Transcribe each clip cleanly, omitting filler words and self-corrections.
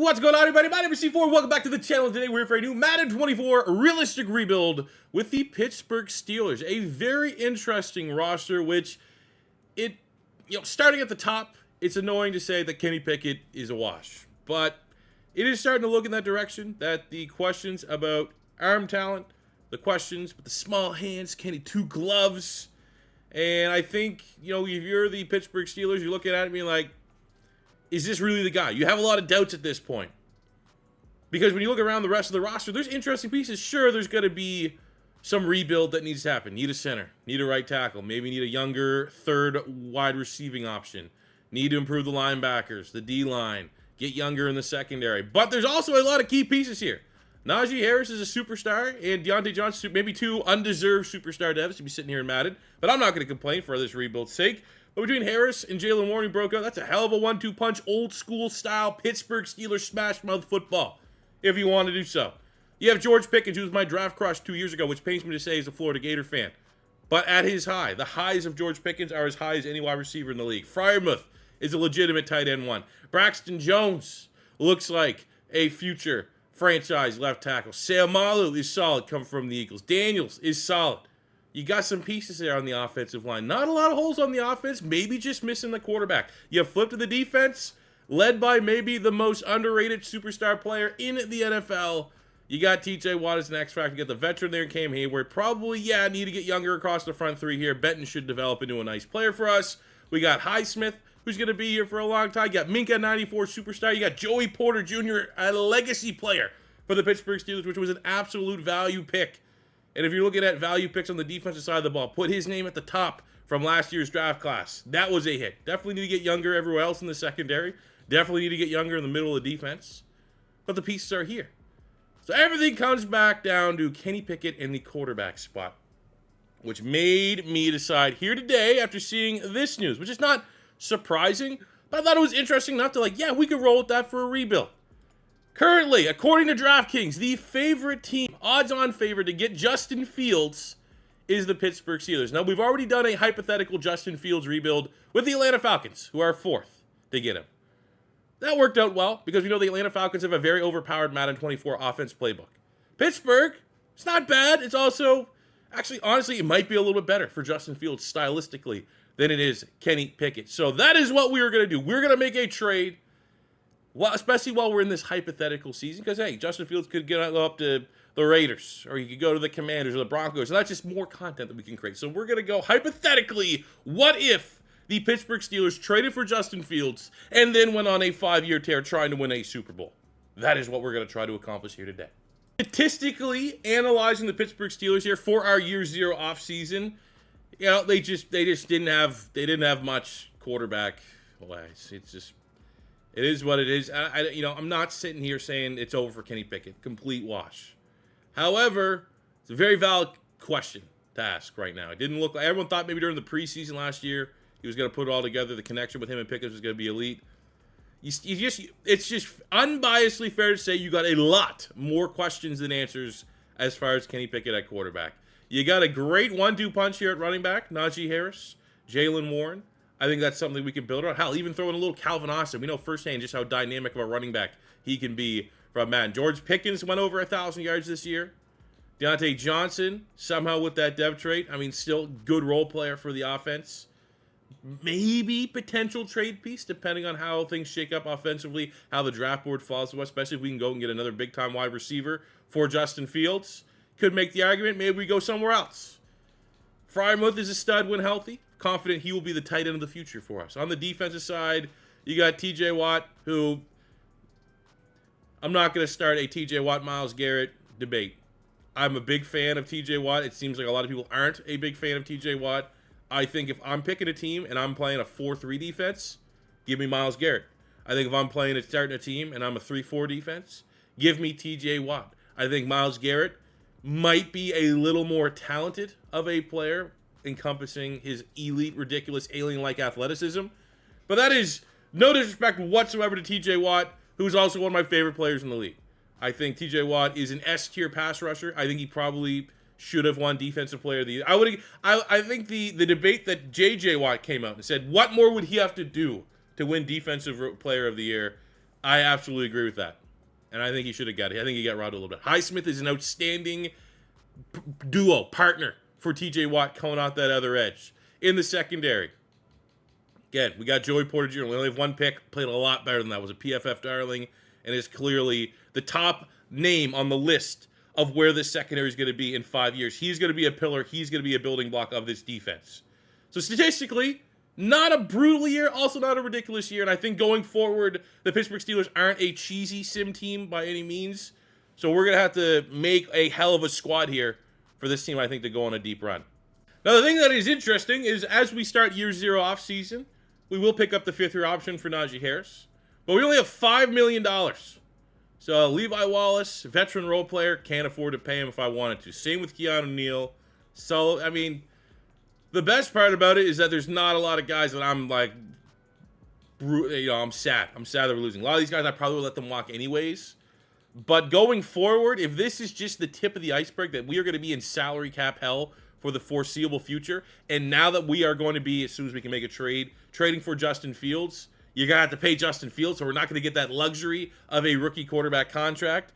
What's going on, everybody? My name is C4. Welcome back to the channel. Today we're for a new Madden 24 realistic rebuild with the Pittsburgh Steelers. A very interesting roster, which starting at the top, it's annoying to say that Kenny Pickett is a wash, but it is starting to look in that direction. That the questions about arm talent, the questions with the small hands, Kenny 2 gloves, and I think if you're the Pittsburgh Steelers, you're looking at it being like, is this really the guy? You have a lot of doubts at this point. Because when you look around the rest of the roster, there's interesting pieces. Sure, there's going to be some rebuild that needs to happen. Need a center. Need a right tackle. Maybe need a younger third wide receiving option. Need to improve the linebackers, the D-line. Get younger in the secondary. But there's also a lot of key pieces here. Najee Harris is a superstar, and Deontay Johnson, maybe 2 undeserved superstar devs to be sitting here in Madden. But I'm not going to complain for this rebuild's sake. But between Harris and Jalen Warren, who broke out, that's a hell of a 1-2 punch, old school style Pittsburgh Steelers smash mouth football, if you want to do so. You have George Pickens, who was my draft crush 2 years ago, which pains me to say as a Florida Gator fan. But at his high, the highs of George Pickens are as high as any wide receiver in the league. Freiermuth is a legitimate tight end 1. Braxton Jones looks like a future franchise left tackle. Seumalo is solid, come from the Eagles. Daniels is solid. You got some pieces there on the offensive line. Not a lot of holes on the offense, maybe just missing the quarterback. You flip to the defense, led by maybe the most underrated superstar player in the NFL. You got TJ Watt as an X factor. You got the veteran there, Cam Hayward. Probably, need to get younger across the front 3 here. Benton should develop into a nice player for us. We got Highsmith, who's going to be here for a long time. You got Minka, 94 superstar. You got Joey Porter Jr., a legacy player for the Pittsburgh Steelers, which was an absolute value pick. And if you're looking at value picks on the defensive side of the ball, put his name at the top from last year's draft class. That was a hit. Definitely need to get younger everywhere else in the secondary. Definitely need to get younger in the middle of the defense. But the pieces are here. So everything comes back down to Kenny Pickett in the quarterback spot, which made me decide here today after seeing this news, which is not surprising, but I thought it was interesting enough to we could roll with that for a rebuild. Currently, according to DraftKings, the favorite team, odds-on favorite to get Justin Fields is the Pittsburgh Steelers. Now, we've already done a hypothetical Justin Fields rebuild with the Atlanta Falcons, who are 4th to get him. That worked out well because we know the Atlanta Falcons have a very overpowered Madden 24 offense playbook. Pittsburgh, it's not bad. It's also, actually, honestly, it might be a little bit better for Justin Fields stylistically than it is Kenny Pickett. So that is what we are going to do. We're going to make a trade. Well, especially while we're in this hypothetical season, because, hey, Justin Fields could go up to the Raiders, or he could go to the Commanders or the Broncos, and that's just more content that we can create. So we're going to go, hypothetically, what if the Pittsburgh Steelers traded for Justin Fields and then went on a 5-year tear trying to win a Super Bowl? That is what we're going to try to accomplish here today. Statistically analyzing the Pittsburgh Steelers here for our year 0 offseason, they just didn't have much quarterback wise. It is what it is. I'm not sitting here saying it's over for Kenny Pickett. Complete wash. However, it's a very valid question to ask right now. It didn't look like everyone thought maybe during the preseason last year he was going to put it all together. The connection with him and Pickett was going to be elite. It's just unbiasedly fair to say you got a lot more questions than answers as far as Kenny Pickett at quarterback. You got a great 1-2 punch here at running back, Najee Harris, Jalen Warren. I think that's something we can build on. Hell, even throw in a little Calvin Austin. We know firsthand just how dynamic of a running back he can be from Madden. George Pickens went over 1,000 yards this year. Deontay Johnson, somehow with that dev trait, still good role player for the offense. Maybe potential trade piece, depending on how things shake up offensively, how the draft board falls to us, especially if we can go and get another big-time wide receiver for Justin Fields. Could make the argument, maybe we go somewhere else. Freiermuth is a stud when healthy. Confident he will be the tight end of the future for us. On the defensive side, you got TJ Watt, who I'm not going to start a TJ Watt, Myles Garrett debate. I'm a big fan of TJ Watt. It seems like a lot of people aren't a big fan of TJ Watt. I think if I'm picking a team and I'm playing a 4-3 defense, give me Myles Garrett. I think if I'm starting a team and I'm a 3-4 defense, give me TJ Watt. I think Myles Garrett might be a little more talented of a player, encompassing his elite, ridiculous, alien-like athleticism. But that is no disrespect whatsoever to TJ Watt, who's also one of my favorite players in the league. I think TJ Watt is an S-tier pass rusher. I think he probably should have won Defensive Player of the Year. I think the debate that J.J. Watt came out and said, what more would he have to do to win Defensive Player of the Year? I absolutely agree with that. And I think he should have got it. I think he got robbed a little bit. Highsmith is an outstanding duo, partner for TJ Watt coming out that other edge. In the secondary, again, we got Joey Porter Jr. We only have one pick. Played a lot better than that. Was a PFF darling and is clearly the top name on the list of where this secondary is going to be in 5 years. He's going to be a pillar. He's going to be a building block of this defense. So statistically, not a brutal year, also not a ridiculous year. And I think going forward, the Pittsburgh Steelers aren't a cheesy sim team by any means. So we're going to have to make a hell of a squad here for this team, I think, to go on a deep run. Now, the thing that is interesting is as we start year 0 offseason, we will pick up the 5th-year option for Najee Harris. But we only have $5 million. So Levi Wallace, veteran role player, can't afford to pay him if I wanted to. Same with Keanu Neal. So, I mean, the best part about it is that there's not a lot of guys that I'm like, I'm sad. I'm sad that we're losing. A lot of these guys, I probably would let them walk anyways. But going forward, if this is just the tip of the iceberg, that we are going to be in salary cap hell for the foreseeable future, and now that we are going to be, as soon as we can make a trade, trading for Justin Fields, you're going to have to pay Justin Fields, so we're not going to get that luxury of a rookie quarterback contract.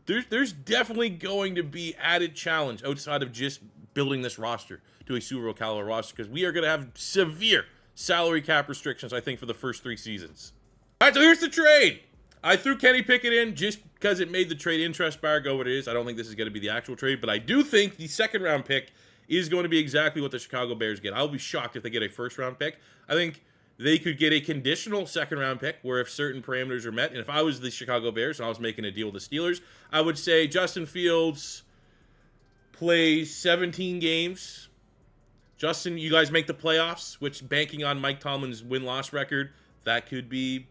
There's definitely going to be added challenge outside of just building this roster to a Super Bowl caliber roster, because we are going to have severe salary cap restrictions, I think, for the first 3 seasons. All right, so here's the trade. I threw Kenny Pickett in just because it made the trade interest bar go what it is. I don't think this is going to be the actual trade, but I do think the 2nd-round pick is going to be exactly what the Chicago Bears get. I'll be shocked if they get a 1st-round pick. I think they could get a conditional 2nd-round pick where if certain parameters are met, and if I was the Chicago Bears and I was making a deal with the Steelers, I would say Justin Fields plays 17 games. Justin, you guys make the playoffs, which banking on Mike Tomlin's win-loss record, that could be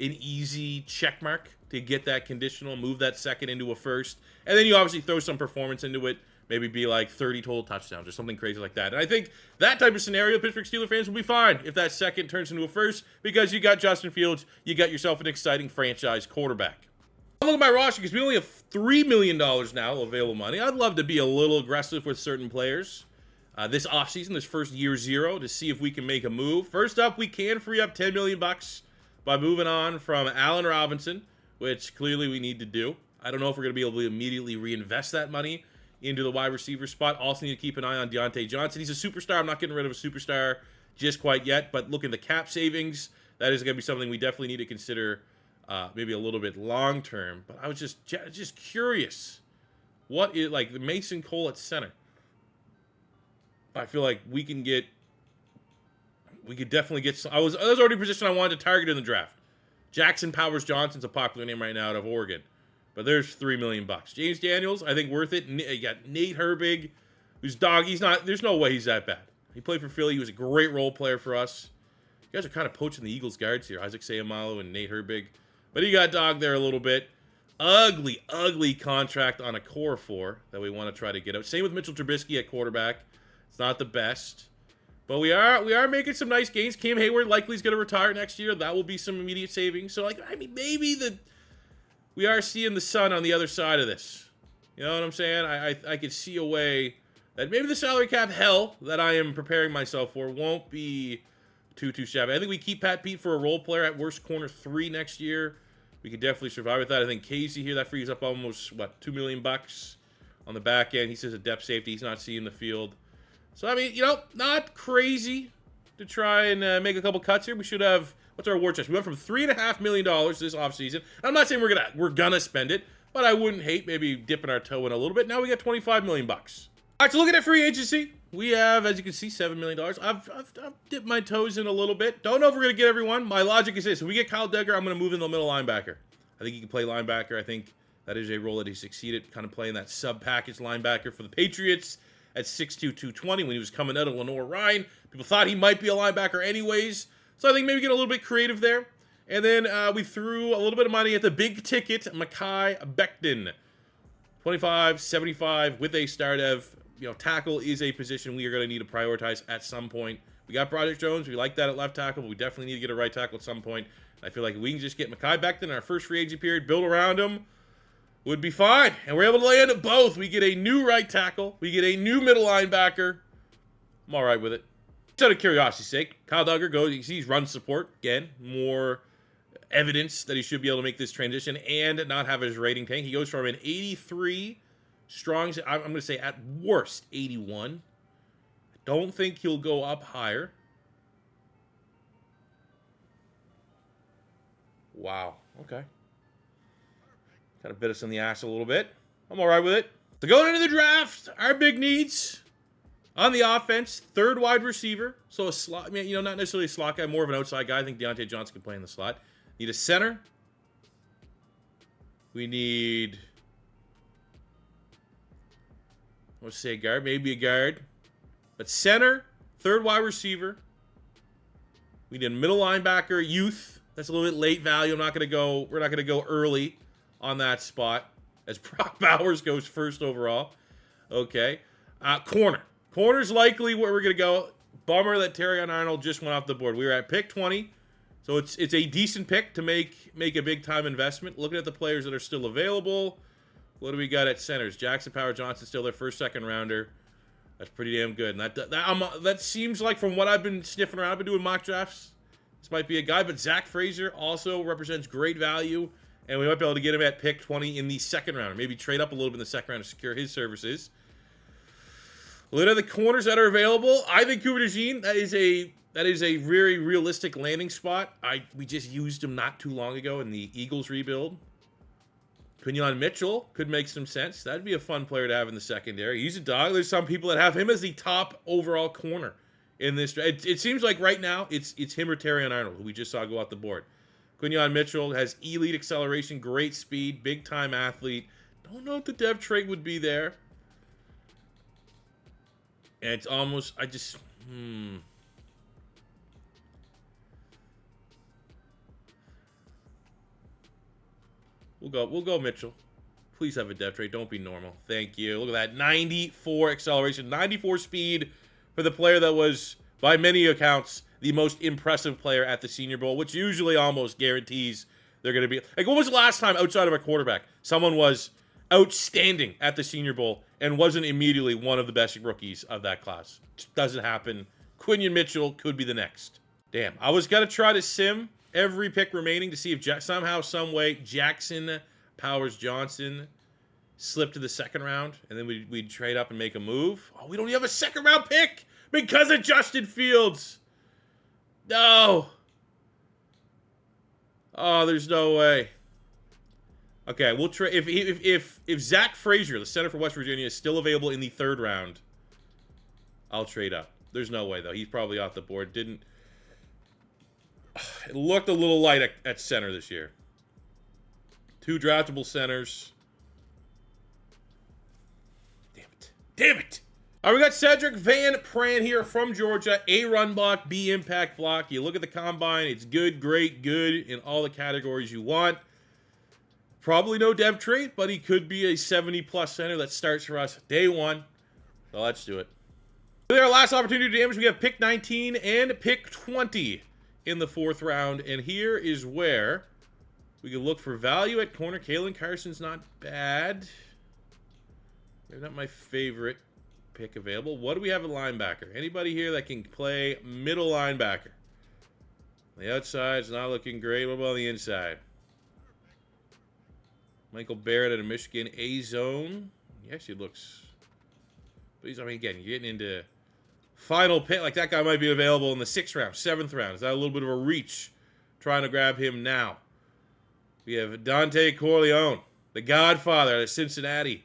an easy check mark to get that conditional, move that 2nd into a 1st, and then you obviously throw some performance into it, maybe be like 30 total touchdowns or something crazy like that. And I think that type of scenario, Pittsburgh Steelers fans will be fine if that 2nd turns into a 1st, because you got Justin Fields, you got yourself an exciting franchise quarterback. I'm looking at my roster because we only have $3 million now available money. I'd love to be a little aggressive with certain players this offseason, this first year 0, to see if we can make a move. First up, we can free up $10 million by moving on from Allen Robinson, which clearly we need to do. I don't know if we're going to be able to immediately reinvest that money into the wide receiver spot. Also need to keep an eye on Deontay Johnson. He's a superstar. I'm not getting rid of a superstar just quite yet, but look at the cap savings. That is going to be something we definitely need to consider maybe a little bit long term. But I was just curious. What is, like, the Mason Cole at center? I feel like we could definitely get some. That was already a position I wanted to target in the draft. Jackson Powers Johnson's a popular name right now out of Oregon. But there's $3 million. James Daniels, I think worth it. You got Nate Herbig, who's there's no way he's that bad. He played for Philly. He was a great role player for us. You guys are kind of poaching the Eagles guards here. Isaac Seumalo and Nate Herbig. But he got dogged there a little bit. Ugly contract on a core 4 that we want to try to get out. Same with Mitchell Trubisky at quarterback. It's not the best. But we are making some nice gains. Cam Hayward likely is going to retire next year. That will be some immediate savings. So, maybe we are seeing the sun on the other side of this. You know what I'm saying? I could see a way that maybe the salary cap hell that I am preparing myself for won't be too shabby. I think we keep Pat Pete for a role player at worst corner 3 next year. We could definitely survive with that. I think Casey here, that frees up almost, $2 million on the back end. He says a depth safety. He's not seeing the field. So, not crazy to try and make a couple cuts here. We should have, what's our war chest? We went from $3.5 million this offseason. I'm not saying we're gonna spend it, but I wouldn't hate maybe dipping our toe in a little bit. Now we got $25 million. All right, so looking at free agency, we have, as you can see, $7 million. I've dipped my toes in a little bit. Don't know if we're gonna get everyone. My logic is this: if we get Kyle Duggar, I'm gonna move in the middle linebacker. I think he can play linebacker. I think that is a role that he succeeded, kind of playing that sub-package linebacker for the Patriots at 6'2", 220 when he was coming out of Lenore Ryan. People thought he might be a linebacker anyways. So I think maybe get a little bit creative there. And then we threw a little bit of money at the big ticket, Mekhi Becton. 25-75 with a start of, tackle is a position we are going to need to prioritize at some point. We got Broderick Jones. We like that at left tackle, but we definitely need to get a right tackle at some point. I feel like if we can just get Mekhi Becton in our first free agency period, build around him, would be fine. And we're able to land at both. We get a new right tackle. We get a new middle linebacker. I'm all right with it. Just out of curiosity's sake, Kyle Duggar goes, he's run support. Again, more evidence that he should be able to make this transition and not have his rating tank. He goes from an 83 strong, I'm going to say at worst 81. I don't think he'll go up higher. Wow. Okay. Kind of bit us in the ass a little bit. I'm all right with it. So going into the draft, our big needs on the offense, third wide receiver. So a slot, you know, not necessarily a slot guy, more of an outside guy. I think Deontay Johnson can play in the slot. Need a center. We need, let's say a guard, maybe a guard. But center, third wide receiver. We need a middle linebacker, youth. That's a little bit late value. We're not going to go early on that spot as Brock Bowers goes first overall. Okay. Corner. Corner's likely where we're going to go. Bummer that Terrion Arnold just went off the board. We were at pick 20. So it's a decent pick to make a big-time investment. Looking at the players that are still available, what do we got at centers? Jackson Power Johnson still their first, second rounder. That's pretty damn good. And that seems like, from what I've been sniffing around, I've been doing mock drafts, this might be a guy. But Zach Frazier also represents great value, and we might be able to get him at pick 20 in the second round, or maybe trade up a little bit in the second round to secure his services. Look at the corners that are available. I think Cooper DeJean, that is a very realistic landing spot. We just used him not too long ago in the Eagles rebuild. Quinyon Mitchell could make some sense. That'd be a fun player to have in the secondary. He's a dog. There's some people that have him as the top overall corner in this. It seems like right now it's him or Terrion Arnold, who we just saw go off the board. Quinyon Mitchell has elite acceleration, great speed, big-time athlete. Don't know if the dev trait would be there. And it's almost, We'll go Mitchell. Please have a depth trait. Don't be normal. Thank you. Look at that. 94 acceleration. 94 speed for the player that was, by many accounts, the most impressive player at the Senior Bowl, which usually almost guarantees they're going to be... Like, when was the last time, outside of a quarterback, someone was outstanding at the Senior Bowl and wasn't immediately one of the best rookies of that class? Just doesn't happen. Quinyon Mitchell could be the next. Damn. I was going to try to sim every pick remaining to see if somehow, some way, Jackson Powers Johnson slipped to the second round, and then we'd trade up and make a move. Oh, we don't even have a second round pick because of Justin Fields. No. Oh, there's no way. Okay, we'll trade if Zach Frazier, the center for West Virginia, is still available in the third round, I'll trade up. There's no way though. He's probably off the board. It looked a little light at center this year. 2 draftable centers. Damn it. Damn it! All right, we got Cedric Van Pran here from Georgia. A run block, B impact block. You look at the combine. It's good, great, good in all the categories you want. Probably no dev trait, but he could be a 70-plus center that starts for us day one. So let's do it. With our last opportunity to damage, we have pick 19 and pick 20 in the 4th round. And here is where we can look for value at corner. Kalen Carson's not bad. Maybe not my favorite pick available. What do we have at linebacker? Anybody here that can play middle linebacker? The outside's not looking great. What about on the inside? Michael Barrett out of Michigan, A-zone. He actually looks... But he's, I mean, again, you're getting into final pick. Like, that guy might be available in the 6th round, 7th round. Is that a little bit of a reach trying to grab him now? We have Dante Corleone, the Godfather out of Cincinnati.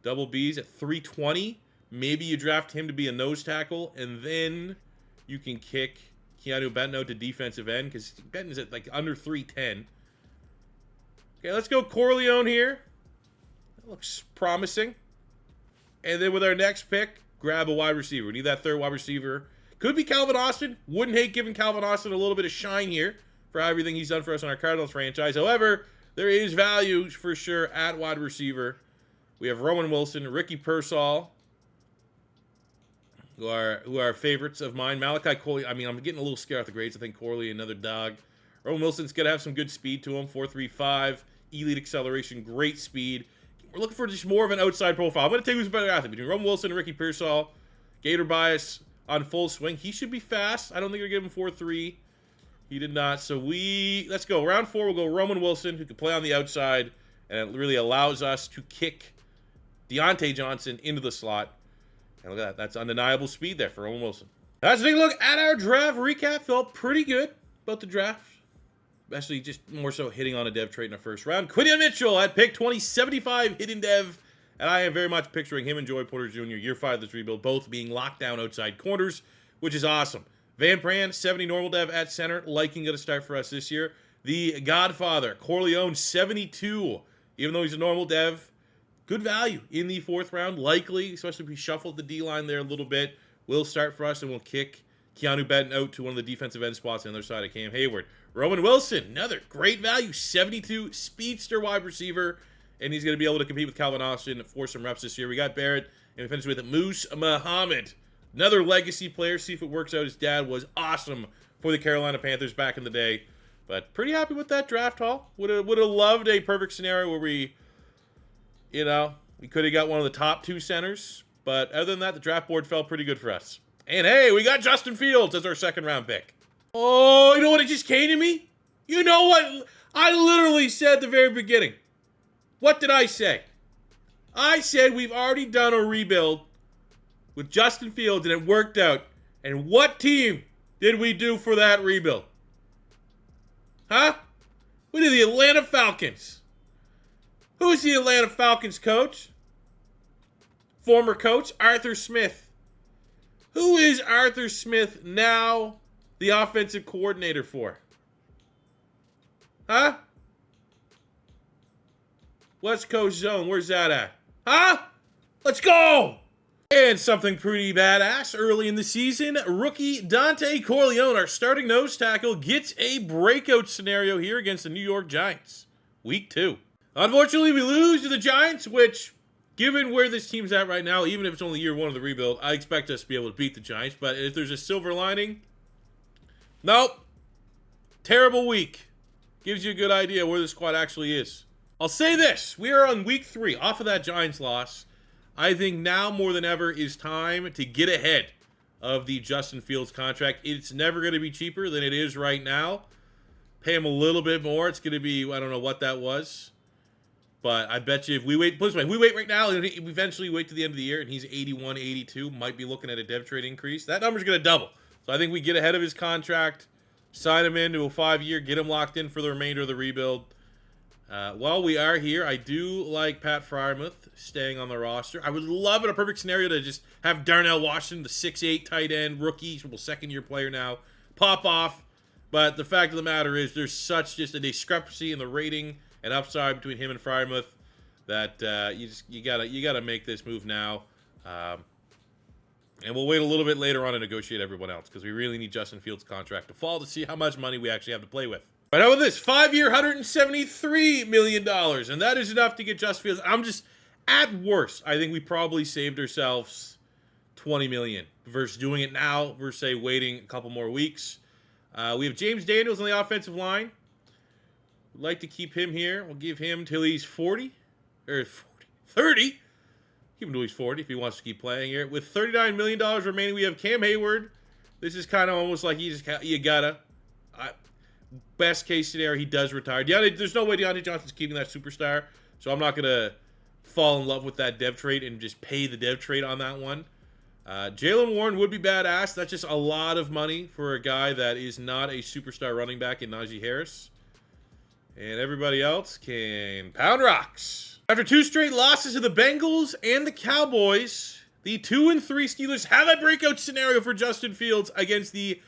Double B's at 320. Maybe you draft him to be a nose tackle, and then you can kick Keanu Benton to defensive end, because Benton's at, like, under 310. Okay, let's go Corleone here. That looks promising. And then with our next pick, grab a wide receiver. We need that 3rd wide receiver. Could be Calvin Austin. Wouldn't hate giving Calvin Austin a little bit of shine here for everything he's done for us on our Cardinals franchise. However, there is value for sure at wide receiver. We have Roman Wilson, Ricky Pearsall, who are favorites of mine. Malachi Corley. I mean, I'm getting a little scared off the grades. I think Corley, another dog. Roman Wilson's going to have some good speed to him. 4.35, elite acceleration, great speed. We're looking for just more of an outside profile. I'm going to take who's a better athlete between Roman Wilson and Ricky Pearsall. Gator bias on full swing. He should be fast. I don't think they're going to give him 4.3. He did not. So let's go. Round 4, we'll go Roman Wilson, who can play on the outside, and it really allows us to kick Deontay Johnson into the slot. And look at that. That's undeniable speed there for Roman Wilson. Let's take a look at our draft recap. Felt pretty good about the draft. Especially just more so hitting on a dev trade in the first round. Quinton Mitchell at pick 2075, hidden dev. And I am very much picturing him and Joey Porter Jr., year 5 of this rebuild, both being locked down outside corners, which is awesome. Van Pran, 70 normal dev at center, liking going to start for us this year. The Godfather, Corleone, 72, even though he's a normal dev. Good value in the 4th round, likely, especially if we shuffled the D-line there a little bit. Will start for us, and we'll kick Keanu Benton out to one of the defensive end spots on the other side of Cam Hayward. Roman Wilson, another great value, 72, speedster wide receiver, and he's going to be able to compete with Calvin Austin for some reps this year. We got Barrett, and we finished with Moose Muhammad, another legacy player. See if it works out. His dad was awesome for the Carolina Panthers back in the day, but pretty happy with that draft haul. Would have loved a perfect scenario where we could have got one of the top 2 centers, but other than that, the draft board felt pretty good for us. And hey, we got Justin Fields as our 2nd round pick. Oh, you know what? It just came to me. You know what? I literally said at the very beginning. What did I say? I said we've already done a rebuild with Justin Fields, and it worked out. And what team did we do for that rebuild? Huh? We did the Atlanta Falcons. Who's the Atlanta Falcons coach? Former coach Arthur Smith. Who is Arthur Smith now the offensive coordinator for? Huh? West Coast Zone, where's that at? Huh? Let's go! And something pretty badass early in the season. Rookie Dante Corleone, our starting nose tackle, gets a breakout scenario here against the New York Giants. Week 2. Unfortunately, we lose to the Giants, which, given where this team's at right now, even if it's only year 1 of the rebuild, I expect us to be able to beat the Giants. But if there's a silver lining, nope. Terrible week. Gives you a good idea where the squad actually is. I'll say this. We are on week 3 off of that Giants loss. I think now more than ever is time to get ahead of the Justin Fields contract. It's never going to be cheaper than it is right now. Pay him a little bit more. It's going to be, I don't know what that was. But I bet you if we wait, put it this way, we wait right now, and we eventually wait to the end of the year, and he's 81, 82, might be looking at a dev trade increase. That number's going to double. So I think we get ahead of his contract, sign him into a 5-year, get him locked in for the remainder of the rebuild. While we are here, I do like Pat Freiermuth staying on the roster. I would love in a perfect scenario to just have Darnell Washington, the 6'8 tight end, rookie, 2nd-year player now, pop off. But the fact of the matter is there's such just a discrepancy in the rating and upside between him and Freiermuth that you gotta make this move now. And we'll wait a little bit later on to negotiate everyone else because we really need Justin Fields' contract to fall to see how much money we actually have to play with. But how about this? 5-year, $173 million. And that is enough to get Justin Fields. At worst, I think we probably saved ourselves $20 million versus doing it now versus, say, waiting a couple more weeks. We have James Daniels on the offensive line. We'd like to keep him here. We'll give him till he's 40. Or 30. Keep him till he's 40 if he wants to keep playing here. With $39 million remaining, we have Cam Hayward. This is kind of almost like you gotta. Best case scenario, he does retire. There's no way Deontay Johnson's keeping that superstar, so I'm not going to fall in love with that dev trade and just pay the dev trade on that one. Jaylen Warren would be badass. That's just a lot of money for a guy that is not a superstar running back in Najee Harris. And everybody else can pound rocks. After 2 straight losses to the Bengals and the Cowboys, the 2-3 Steelers have a breakout scenario for Justin Fields against the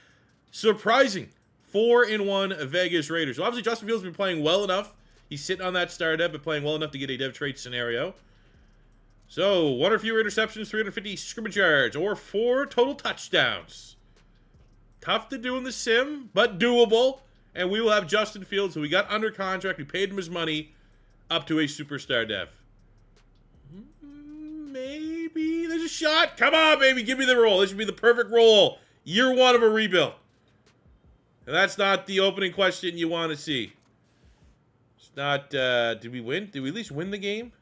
surprising 4-1 Vegas Raiders. So obviously Justin Fields has been playing well enough. He's sitting on that star dev, but playing well enough to get a dev trade scenario. So 1 or fewer interceptions, 350 scrimmage yards, or 4 total touchdowns. Tough to do in the sim, but doable. And we will have Justin Fields, who we got under contract. We paid him his money up to a superstar dev. Maybe there's a shot. Come on, baby. Give me the roll. This should be the perfect roll. Year 1 of a rebuild. And that's not the opening question you want to see. It's not, did we win? Did we at least win the game?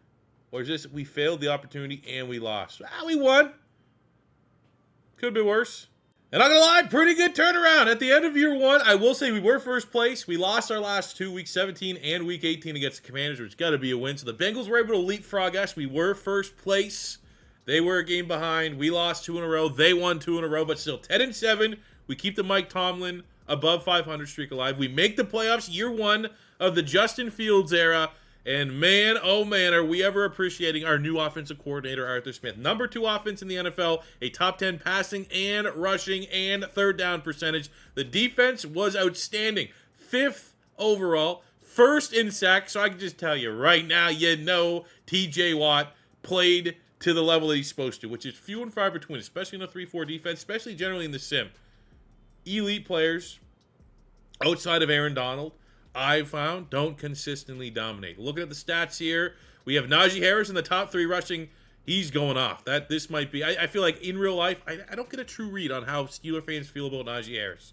Or is this, we failed the opportunity and we lost? We won. Could be worse. And I'm not gonna lie, pretty good turnaround. At the end of year one, I will say we were first place. We lost our last two, week 17 and week 18 against the Commanders, which got to be a win. So the Bengals were able to leapfrog us. We were first place. They were a game behind. We lost 2 in a row. They won 2 in a row, but still 10-7. We keep the Mike Tomlin above 500 streak alive. We make the playoffs year one of the Justin Fields era. And man, oh man, are we ever appreciating our new offensive coordinator, Arthur Smith. Number 2 offense in the NFL, a top 10 passing and rushing and third down percentage. The defense was outstanding. 5th overall, 1st in sacks. So I can just tell you right now, you know TJ Watt played to the level that he's supposed to, which is few and far between, especially in a 3-4 defense, especially generally in the sim. Elite players outside of Aaron Donald, I've found, don't consistently dominate. Looking at the stats here, we have Najee Harris in the top 3 rushing. He's going off. This might be, I feel like in real life, I don't get a true read on how Steeler fans feel about Najee Harris.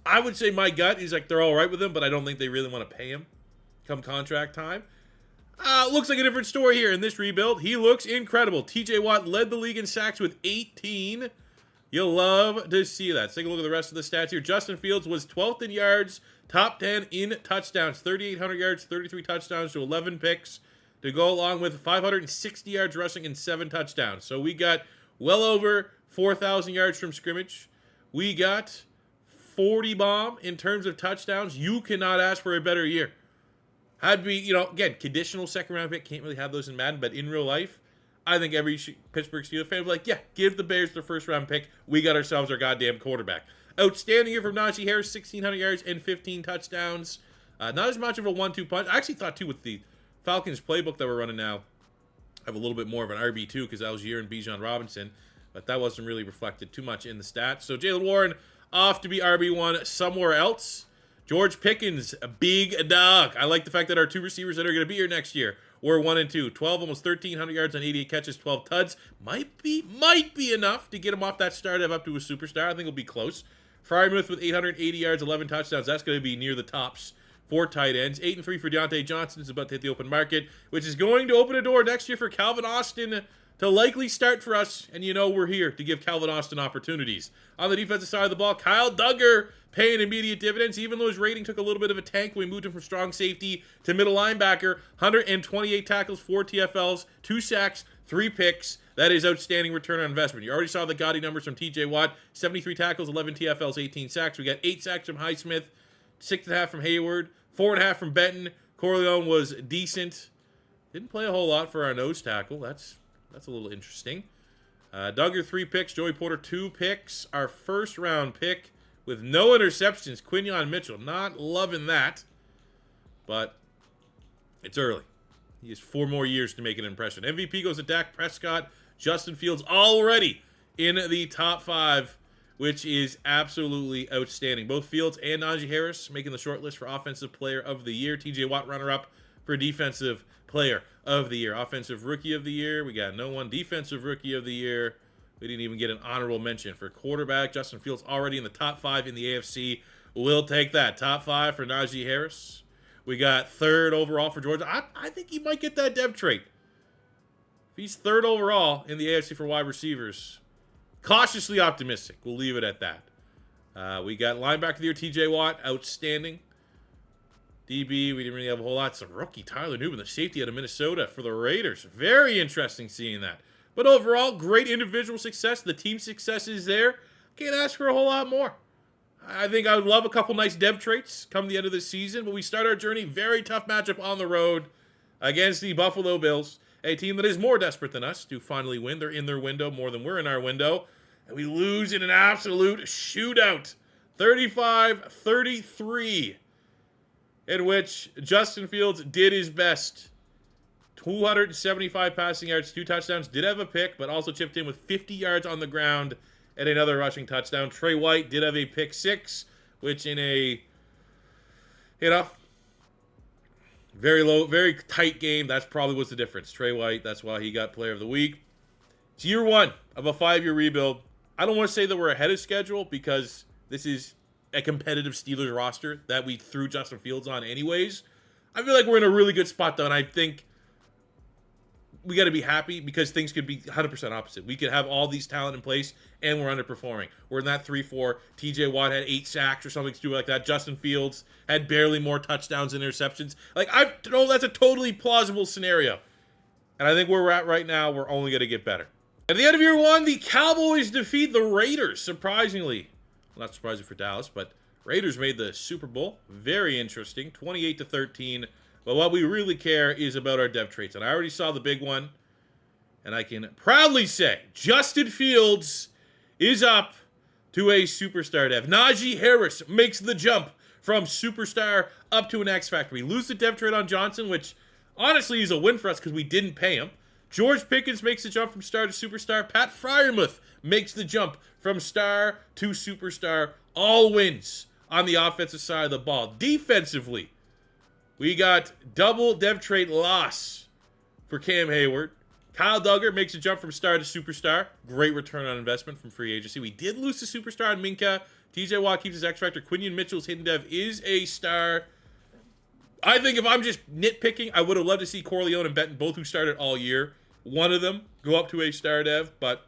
I would say my gut is like they're all right with him, but I don't think they really want to pay him come contract time. Looks like a different story here in this rebuild. He looks incredible. TJ Watt led the league in sacks with 18. You'll love to see that. Let's take a look at the rest of the stats here. Justin Fields was 12th in yards, top 10 in touchdowns, 3,800 yards, 33 touchdowns to 11 picks to go along with 560 yards rushing and 7 touchdowns. So we got well over 4,000 yards from scrimmage. We got 40 bomb in terms of touchdowns. You cannot ask for a better year. Had we, again, conditional second round pick, can't really have those in Madden, but in real life, I think every Pittsburgh Steelers fan would be like, yeah, give the Bears their first round pick. We got ourselves our goddamn quarterback. Outstanding year from Najee Harris, 1,600 yards and 15 touchdowns. Not as much of a 1-2 punch. I actually thought, too, with the Falcons playbook that we're running now, I have a little bit more of an RB2 because Algier and Bijan Robinson, but that wasn't really reflected too much in the stats. So Jaylen Warren off to be RB1 somewhere else. George Pickens, a big dog. I like the fact that our 2 receivers that are going to be here next year were 1 and 2. 12, almost 1,300 yards on 88 catches, 12 tuds. Might be enough to get him off that start up to a superstar. I think it'll be close. Freiermuth with 880 yards, 11 touchdowns. That's going to be near the tops for tight ends. 8 and 3 for Deontay Johnson is about to hit the open market, which is going to open a door next year for Calvin Austin to likely start for us. And we're here to give Calvin Austin opportunities. On the defensive side of the ball, Kyle Duggar paying immediate dividends, even though his rating took a little bit of a tank when we moved him from strong safety to middle linebacker. 128 tackles, 4 TFLs, 2 sacks, 3 picks. That is outstanding return on investment. You already saw the gaudy numbers from TJ Watt. 73 tackles, 11 TFLs, 18 sacks. We got 8 sacks from Highsmith, 6.5 from Hayward, 4.5 from Benton. Corleone was decent. Didn't play a whole lot for our nose tackle. That's a little interesting. Duggar, 3 picks. Joey Porter, 2 picks. Our first round pick with no interceptions, Quinyon Mitchell. Not loving that, but it's early. He has 4 more years to make an impression. MVP goes to Dak Prescott. Justin Fields already in the top 5, which is absolutely outstanding. Both Fields and Najee Harris making the short list for Offensive Player of the Year. TJ Watt runner-up for Defensive Player of the Year. Offensive Rookie of the Year, we got no one. Defensive Rookie of the Year, we didn't even get an honorable mention. For quarterback, Justin Fields already in the top 5 in the AFC. We'll take that. Top 5 for Najee Harris. We got 3rd overall for Georgia. I think he might get that dev trait. If he's 3rd overall in the AFC for wide receivers, cautiously optimistic. We'll leave it at that. We got linebacker of the year, TJ Watt, outstanding. DB, we didn't really have a whole lot. Some rookie, Tyler Newman, the safety out of Minnesota for the Raiders. Very interesting seeing that. But overall, great individual success. The team success is there. Can't ask for a whole lot more. I think I would love a couple nice dev traits come the end of the season. But we start our journey, very tough matchup on the road against the Buffalo Bills, a team that is more desperate than us to finally win. They're in their window more than we're in our window. And we lose in an absolute shootout, 35-33, in which Justin Fields did his best. 275 passing yards, 2 touchdowns, did have a pick, but also chipped in with 50 yards on the ground and another rushing touchdown. Trey White did have a pick 6, which in a, very low, very tight game, that's probably what's the difference. Trey White, that's why he got Player of the Week. It's year 1 of a 5-year rebuild. I don't want to say that we're ahead of schedule because this is a competitive Steelers roster that we threw Justin Fields on anyways. I feel like we're in a really good spot, though, and I think we got to be happy because things could be 100% opposite. We could have all these talent in place and we're underperforming. We're in that 3-4. TJ Watt had 8 sacks or something stupid like that. Justin Fields had barely more touchdowns than interceptions. Like, I know that's a totally plausible scenario. And I think where we're at right now, we're only going to get better. At the end of year 1, the Cowboys defeat the Raiders, surprisingly. Well, not surprising for Dallas, but Raiders made the Super Bowl. Very interesting, 28-13. But what we really care is about our depth traits. And I already saw the big one. And I can proudly say, Justin Fields is up to a superstar dev. Najee Harris makes the jump from superstar up to an X Factor. We lose the depth trait on Johnson, which honestly is a win for us because we didn't pay him. George Pickens makes the jump from star to superstar. Pat Freiermuth makes the jump from star to superstar. All wins on the offensive side of the ball. Defensively, we got double depth trait loss for Cam Hayward. Kyle Duggar makes a jump from star to superstar. Great return on investment from free agency. We did lose to superstar on Minka. TJ Watt keeps his X Factor. Quinion Mitchell's hidden dev is a star. I think if I'm just nitpicking, I would have loved to see Corleone and Benton, both who started all year, one of them go up to a star dev. But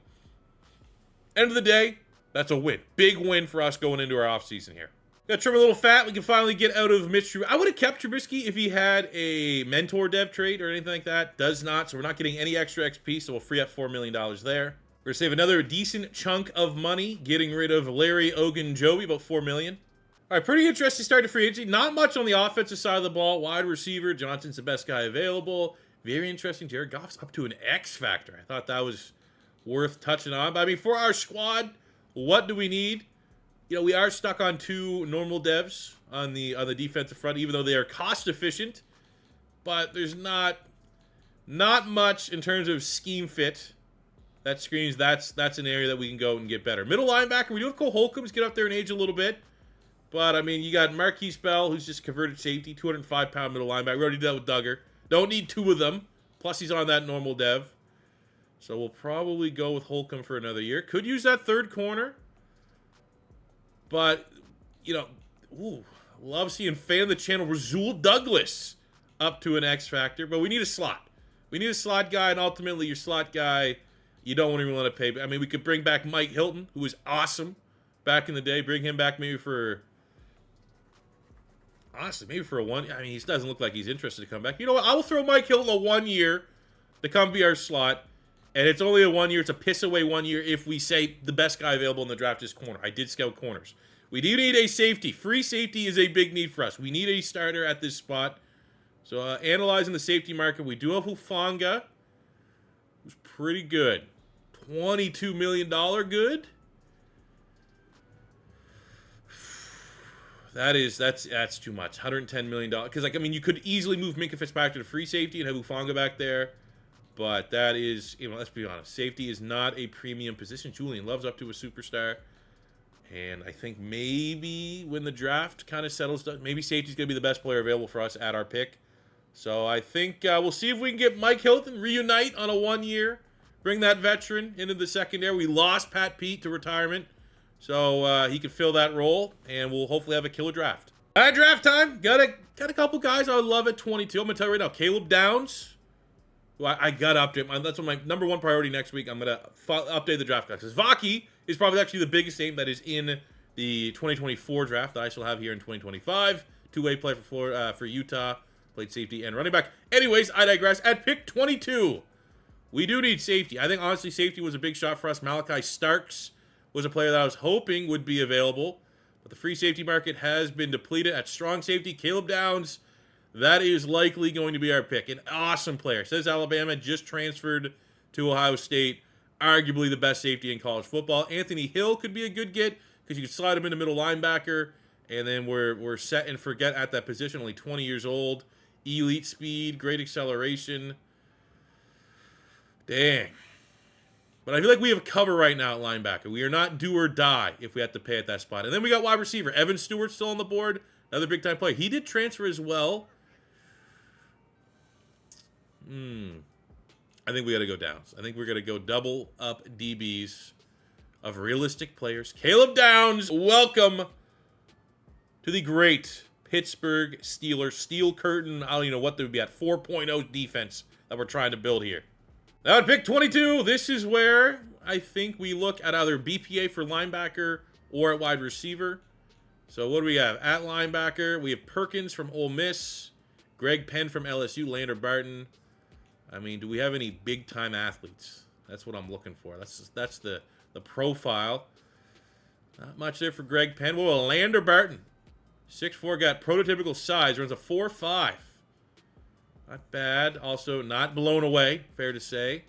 end of the day, that's a win. Big win for us going into our offseason here. Got to trim a little fat. We can finally get out of Mitch Trubisky. I would have kept Trubisky if he had a mentor dev trait or anything like that. Does not, so we're not getting any extra XP, so we'll free up $4 million there. We're going to save another decent chunk of money, getting rid of Larry Ogunjobi, about $4 million. All right, pretty interesting start to free agency. Not much on the offensive side of the ball. Wide receiver, Johnson's the best guy available. Very interesting. Jared Goff's up to an X Factor. I thought that was worth touching on. But I mean, for our squad, what do we need? You know, we are stuck on 2 normal devs on the defensive front, even though they are cost efficient. But there's not much in terms of scheme fit that screams that's an area that we can go and get better. Middle linebacker, we do have Cole Holcombs get up there in age a little bit. But, I mean, you got Marquise Bell, who's just converted safety, 205-pound middle linebacker. We already did that with Duggar. Don't need 2 of them. Plus, he's on that normal dev. So we'll probably go with Holcomb for another year. Could use that third corner. But, you know, love seeing fan of the channel, Rasul Douglas, up to an X Factor. But we need a slot. We need a slot guy, and ultimately your slot guy, you don't even want to pay. I mean, we could bring back Mike Hilton, who was awesome back in the day. Bring him back maybe for... Honestly, maybe for a 1... I mean, he doesn't look like he's interested to come back. You know what? I will throw Mike Hilton a 1 year to come be our slot. And it's only a 1 year. It's a piss away 1 year if we say the best guy available in the draft is corner. I did scout corners. We do need a safety. Free safety is a big need for us. We need a starter at this spot. So analyzing the safety market, we do have Hufanga, who's pretty good. $22 million good. That's too much. $110 million. Because, like, I mean, you could easily move Minkah Fitzpatrick to free safety and have Hufanga back there. But that is, you know, let's be honest. Safety is not a premium position. Julian Love's up to a superstar. And I think maybe when the draft kind of settles down, maybe safety's going to be the best player available for us at our pick. So I think we'll see if we can get Mike Hilton, reunite on a 1 year. Bring that veteran into the secondary. We lost Pat Pete to retirement. So he can fill that role, and we'll hopefully have a killer draft. All right, draft time. Got a couple guys I would love at 22. I'm going to tell you right now, Caleb Downs. Who I got to update. That's my number 1 priority next week. I'm going to update the draft guys. Because Vaki is probably actually the biggest name that is in the 2024 draft that I shall have here in 2025. 2-way play for Utah. Played safety and running back. Anyways, I digress. At pick 22, we do need safety. I think, honestly, safety was a big shot for us. Malachi Starks was a player that I was hoping would be available. But the free safety market has been depleted. At strong safety, Caleb Downs, that is likely going to be our pick. An awesome player. Says Alabama, just transferred to Ohio State. Arguably the best safety in college football. Anthony Hill could be a good get because you could slide him into middle linebacker. And then we're set and forget at that position. Only 20 years old. Elite speed, great acceleration. Dang. But I feel like we have cover right now at linebacker. We are not do or die if we have to pay at that spot. And then we got wide receiver. Evan Stewart still on the board. Another big-time player. He did transfer as well. I think we got to go Downs. I think we're going to go double up DBs of realistic players. Caleb Downs, welcome to the great Pittsburgh Steelers. Steel curtain, I don't even know what they would be at. 4.0 defense that we're trying to build here. Now at pick 22, this is where I think we look at either BPA for linebacker or at wide receiver. So what do we have? At linebacker, we have Perkins from Ole Miss, Greg Penn from LSU, Lander Barton. I mean, do we have any big-time athletes? That's what I'm looking for. That's the profile. Not much there for Greg Penn. Well, Lander Barton, 6'4", got prototypical size, runs a 4.5. Not bad. Also, not blown away, fair to say.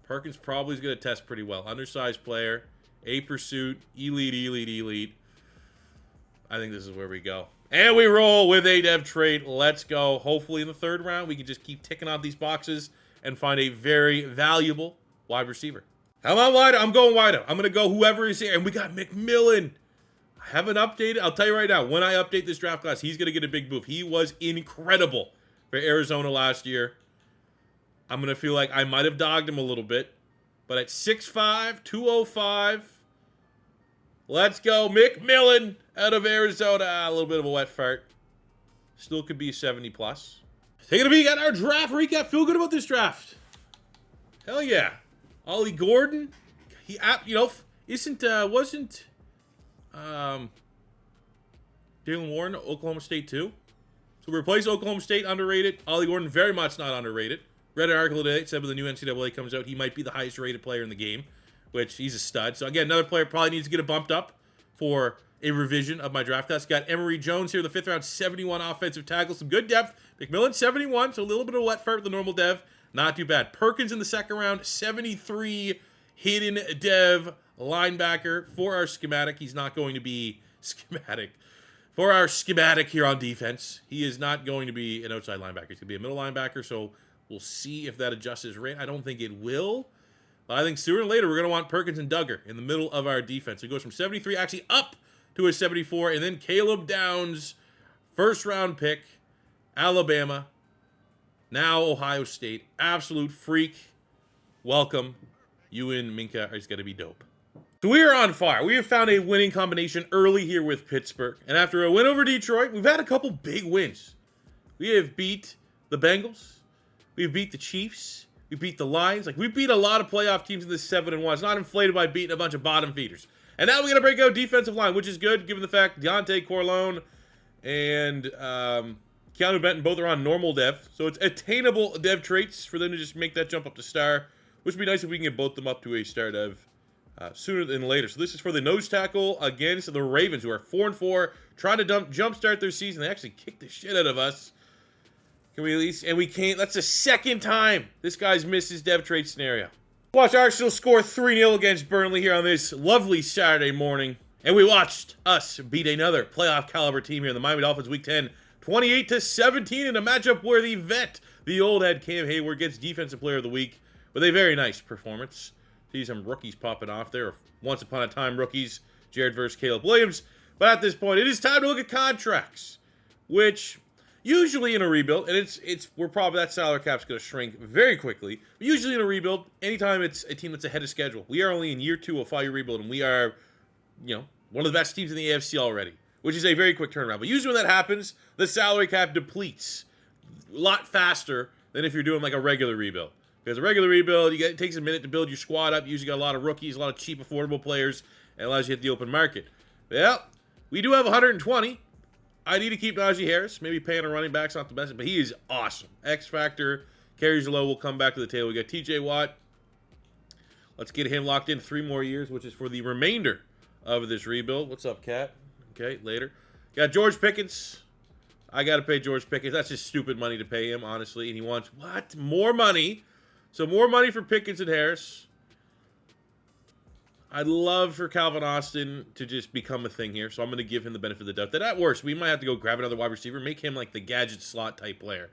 Perkins probably is going to test pretty well. Undersized player, A pursuit, elite. I think this is where we go. And we roll with a dev trait. Let's go. Hopefully in the third round, we can just keep ticking off these boxes and find a very valuable wide receiver. I'm on wide. I'm going wide. I'm going to go whoever is here. And we got McMillan. I haven't updated. I'll tell you right now, when I update this draft class, he's going to get a big move. He was incredible for Arizona last year. I'm going to feel like I might have dogged him a little bit. But at 6'5", 205, let's go. McMillan out of Arizona. A little bit of a wet fart. Still could be 70+. Taking a peek at our draft recap. Feel good about this draft. Hell yeah. Ollie Gordon. He, wasn't Jalen Warren, Oklahoma State too. So we replace Oklahoma State, underrated. Ollie Gordon, very much not underrated. Read an article today, said when the new NCAA comes out, he might be the highest rated player in the game, which he's a stud. So again, another player probably needs to get it bumped up for a revision of my draft class. Got Emory Jones here, the 5th round, 71 offensive tackle, some good depth. McMillan, 71, so a little bit of wet fart with the normal dev. Not too bad. Perkins in the 2nd round, 73, hidden dev linebacker for our schematic. He's not going to be schematic. For our schematic here on defense, he is not going to be an outside linebacker. He's going to be a middle linebacker, so we'll see if that adjusts his rate. I don't think it will. But I think sooner or later we're going to want Perkins and Duggar in the middle of our defense. It goes from 73 actually up to a 74. And then Caleb Downs, 1st round pick, Alabama, now Ohio State. Absolute freak. Welcome. You and Minka are going to be dope. So we are on fire. We have found a winning combination early here with Pittsburgh. And after a win over Detroit, we've had a couple big wins. We have beat the Bengals. We've beat the Chiefs. We beat the Lions. Like, we beat a lot of playoff teams in this 7-1. It's not inflated by beating a bunch of bottom feeders. And now we're going to break out defensive line, which is good, given the fact Deontay Corleone and Keanu Benton both are on normal dev. So it's attainable dev traits for them to just make that jump up to star, which would be nice if we can get both them up to a star dev sooner than later. So this is for the nose tackle against the Ravens, who are 4-4, trying to jumpstart their season. They actually kicked the shit out of us. Can we at least, and we can't, that's the 2nd time this guy's missed his dev trait scenario. Watch Arsenal score 3-0 against Burnley here on this lovely Saturday morning. And we watched us beat another playoff caliber team here in the Miami Dolphins Week 10, 28-17 in a matchup where the vet, the old head Cam Hayward, gets Defensive Player of the Week with a very nice performance. See some rookies popping off there, once upon a time rookies, Jared versus Caleb Williams. But at this point, it is time to look at contracts, which usually in a rebuild, and we're probably, that salary cap's going to shrink very quickly. But usually in a rebuild, anytime it's a team that's ahead of schedule, we are only in year 2 of 5-year rebuild, and we are, one of the best teams in the AFC already, which is a very quick turnaround. But usually when that happens, the salary cap depletes a lot faster than if you're doing like a regular rebuild. Because a regular rebuild, it takes a minute to build your squad up. You usually got a lot of rookies, a lot of cheap, affordable players, and it allows you to hit the open market. Well, we do have 120. I need to keep Najee Harris. Maybe paying a running back's not the best, but he is awesome. X factor, carries low. We'll come back to the table. We got TJ Watt. Let's get him locked in 3 more years, which is for the remainder of this rebuild. What's up, Cat? Okay, later. Got George Pickens. I got to pay George Pickens. That's just stupid money to pay him, honestly. And he wants, what? More money. So more money for Pickens and Harris. I'd love for Calvin Austin to just become a thing here, so I'm going to give him the benefit of the doubt. That at worst, we might have to go grab another wide receiver, make him like the gadget slot type player.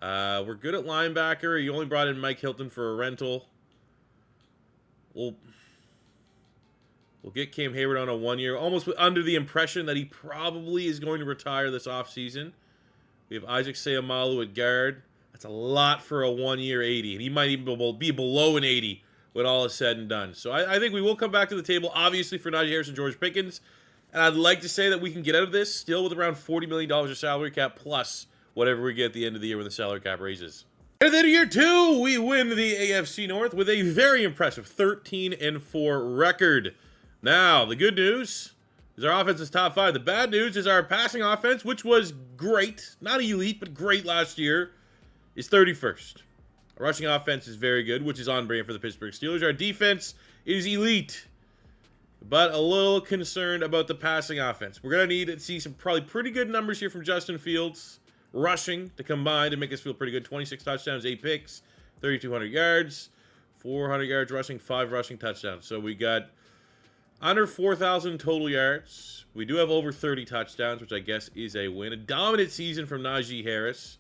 We're good at linebacker. You only brought in Mike Hilton for a rental. We'll get Cam Hayward on a 1-year, almost under the impression that he probably is going to retire this offseason. We have Isaac Seumalo at guard. That's a lot for a 1-year 80, and he might even be below an 80 when all is said and done. So I think we will come back to the table, obviously, for Najee Harris and George Pickens. And I'd like to say that we can get out of this still with around $40 million of salary cap plus whatever we get at the end of the year when the salary cap raises. And then year 2, we win the AFC North with a very impressive 13-4 record. Now, the good news is our offense is top 5. The bad news is our passing offense, which was great, not elite, but great last year, is 31st. Our rushing offense is very good, which is on brand for the Pittsburgh Steelers. Our defense is elite, but a little concerned about the passing offense. We're going to need to see some probably pretty good numbers here from Justin Fields, rushing to combine to make us feel pretty good. 26 touchdowns, 8 picks, 3,200 yards, 400 yards rushing, 5 rushing touchdowns. So we got under 4,000 total yards. We do have over 30 touchdowns, which I guess is a win. A dominant season from Najee Harris,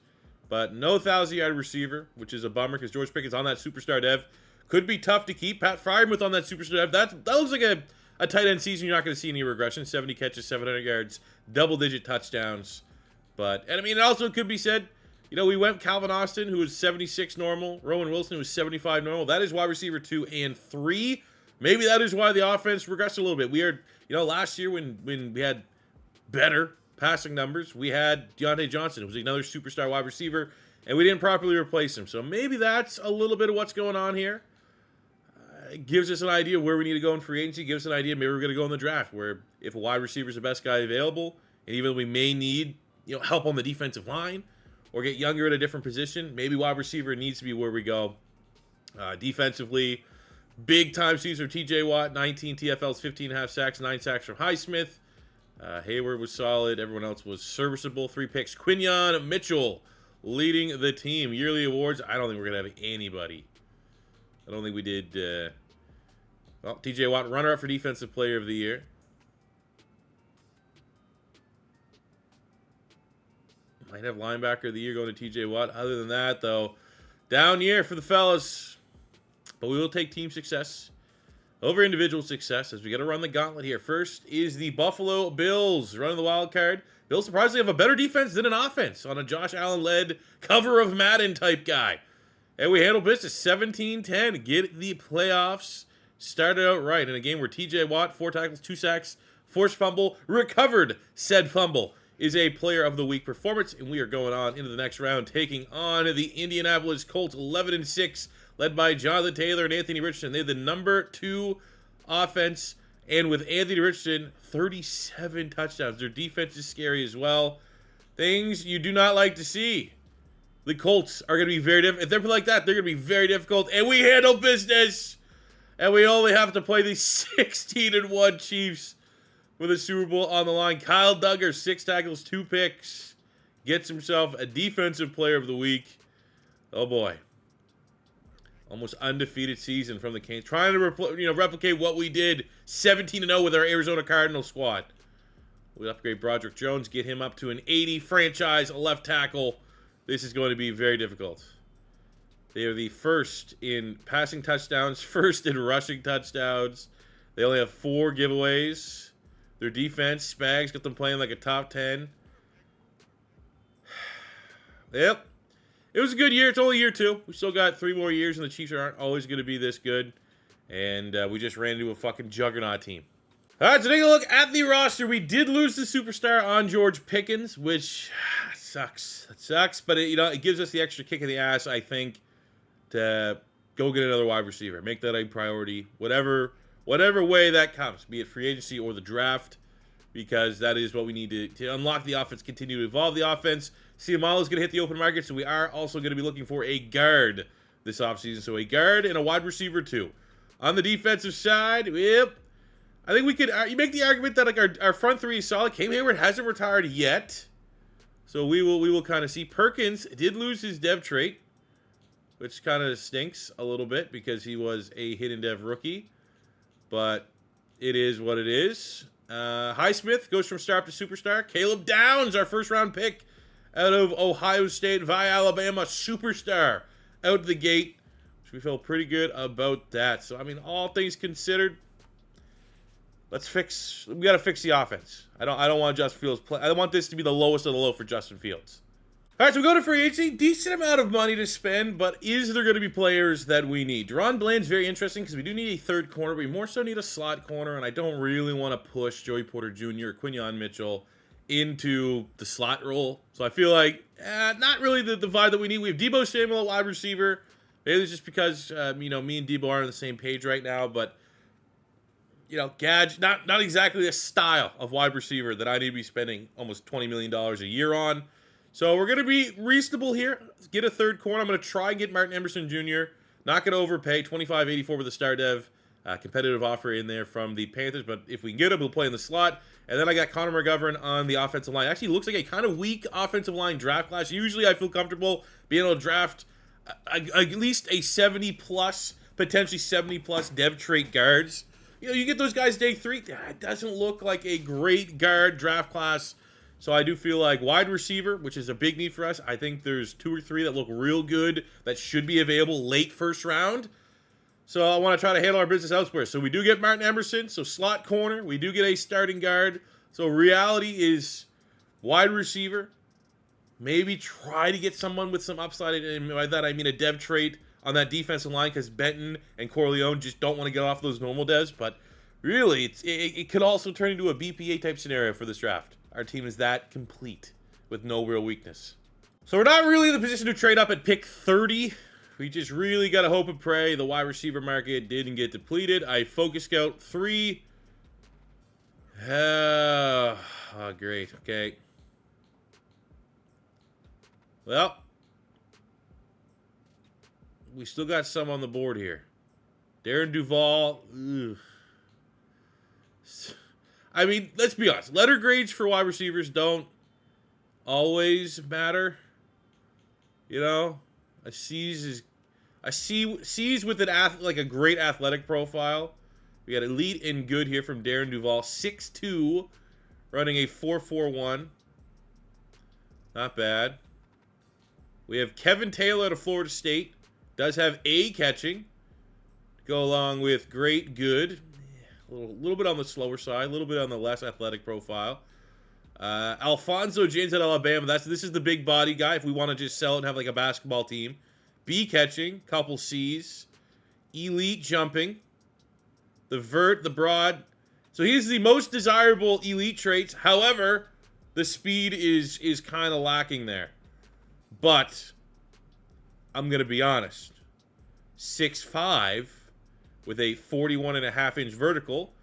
but no 1,000-yard receiver, which is a bummer because George Pickens on that superstar dev. Could be tough to keep. Pat Freiermuth on that superstar dev. That looks like a tight end season. You're not going to see any regression. 70 catches, 700 yards, double-digit touchdowns. And I mean, it also could be said, you know, we went Calvin Austin, who was 76 normal. Rowan Wilson, who was 75 normal. That is wide receiver 2 and 3. Maybe that is why the offense regressed a little bit. We are, you know, last year when we had better passing numbers, we had Deontay Johnson, who was another superstar wide receiver, and we didn't properly replace him. So maybe that's a little bit of what's going on here. It gives us an idea where we need to go in free agency. Gives us an idea maybe we're going to go in the draft, where if a wide receiver is the best guy available, and even we may need, you know, help on the defensive line or get younger at a different position, maybe wide receiver needs to be where we go. Defensively, big time season for TJ Watt, 19 TFLs, 15.5 sacks, 9 sacks from Highsmith. Hayward was solid. Everyone else was serviceable. 3 picks. Quinyon Mitchell leading the team. Yearly awards, I don't think we're going to have anybody. I don't think we did. Well, TJ Watt, runner-up for Defensive Player of the Year. Might have linebacker of the year going to TJ Watt. Other than that, though, down year for the fellas. But we will take team success over individual success as we got to run the gauntlet here. First is the Buffalo Bills running the wild card. Bills surprisingly have a better defense than an offense on a Josh Allen-led cover of Madden type guy. And we handle business 17-10. Get the playoffs started out right in a game where TJ Watt, 4 tackles, 2 sacks, forced fumble, recovered said fumble, is a player of the week performance. And we are going on into the next round, taking on the Indianapolis Colts, 11-6, led by Jonathan Taylor and Anthony Richardson. They're the number 2 offense. And with Anthony Richardson, 37 touchdowns. Their defense is scary as well. Things you do not like to see. The Colts are going to be very difficult. If they're like that, they're going to be very difficult. And we handle business. And we only have to play the 16-1 Chiefs with a Super Bowl on the line. Kyle Duggar, 6 tackles, 2 picks. Gets himself a Defensive Player of the Week. Oh, boy. Almost undefeated season from the Canes. Trying to replicate what we did 17-0 with our Arizona Cardinals squad. We upgrade Broderick Jones, get him up to an 80 franchise left tackle. This is going to be very difficult. They are the first in passing touchdowns, first in rushing touchdowns. They only have 4 giveaways. Their defense, Spags, got them playing like a top 10. Yep. It was a good year. It's only year 2. We still got 3 more years, and the Chiefs aren't always going to be this good. And we just ran into a fucking juggernaut team. All right, so take a look at the roster. We did lose the superstar on George Pickens, which sucks. It sucks, but it gives us the extra kick in the ass, I think, to go get another wide receiver. Make that a priority, whatever way that comes, be it free agency or the draft, because that is what we need to unlock the offense, continue to evolve the offense. Siamalo is going to hit the open market, so we are also going to be looking for a guard this offseason. So a guard and a wide receiver, too. On the defensive side, yep, I think we could you make the argument that like our front 3 is solid. Cam Hayward hasn't retired yet, so we will kind of see. Perkins did lose his dev trait, which kind of stinks a little bit because he was a hidden dev rookie, but it is what it is. Highsmith goes from star up to superstar. Caleb Downs, our first-round pick out of Ohio State via Alabama, superstar out the gate. So we feel pretty good about that. So, I mean, all things considered, we got to fix the offense. I don't want Justin Fields play. I want this to be the lowest of the low for Justin Fields. All right, so we go to free agency. Decent amount of money to spend, but is there going to be players that we need? Deron Bland's very interesting because we do need a third corner. We more so need a slot corner, and I don't really want to push Joey Porter Jr. or Quinyon Mitchell into the slot role. So I feel like not really the vibe that we need. We have Deebo Samuel at wide receiver. Maybe it's just because, me and Deebo are on the same page right now, but, Gadge, not exactly a style of wide receiver that I need to be spending almost $20 million a year on. So we're going to be reasonable here. Get a third corner. I'm going to try and get Martin Emerson Jr. Not going to overpay. $25.84 with a star dev. Competitive offer in there from the Panthers, but if we can get him, he'll play in the slot. And then I got Connor McGovern on the offensive line. Actually, looks like a kind of weak offensive line draft class. Usually I feel comfortable being able to draft at least a 70-plus, potentially 70-plus dev trait guards. You get those guys day 3. It doesn't look like a great guard draft class. So I do feel like wide receiver, which is a big need for us. I think there's 2 or 3 that look real good that should be available late first round. So I want to try to handle our business elsewhere. So we do get Martin Emerson, so slot corner. We do get a starting guard. So reality is wide receiver. Maybe try to get someone with some upside, and by that I mean a dev trait on that defensive line, because Benton and Corleone just don't want to get off those normal devs. But really, it could also turn into a BPA type scenario for this draft. Our team is that complete with no real weakness. So we're not really in the position to trade up at pick 30. We just really got to hope and pray the wide receiver market didn't get depleted. I focus scout 3. Oh, great. Okay. Well, we still got some on the board here. Darren Duval. Ugh. I mean, let's be honest. Letter grades for wide receivers don't always matter. A C's with like a great athletic profile. We got elite and good here from Darren Duval, 6'2", running a 4.41. Not bad. We have Kevin Taylor out of Florida State. Does have A catching. Go along with great, good. A little bit on the slower side, a little bit on the less athletic profile. Alfonso James at Alabama. This is the big body guy. If we want to just sell it and have like a basketball team. B catching, couple C's. Elite jumping. The vert, the broad. So he's the most desirable elite traits. However, the speed is kind of lacking there. But I'm going to be honest. 6'5" with a 41.5-inch vertical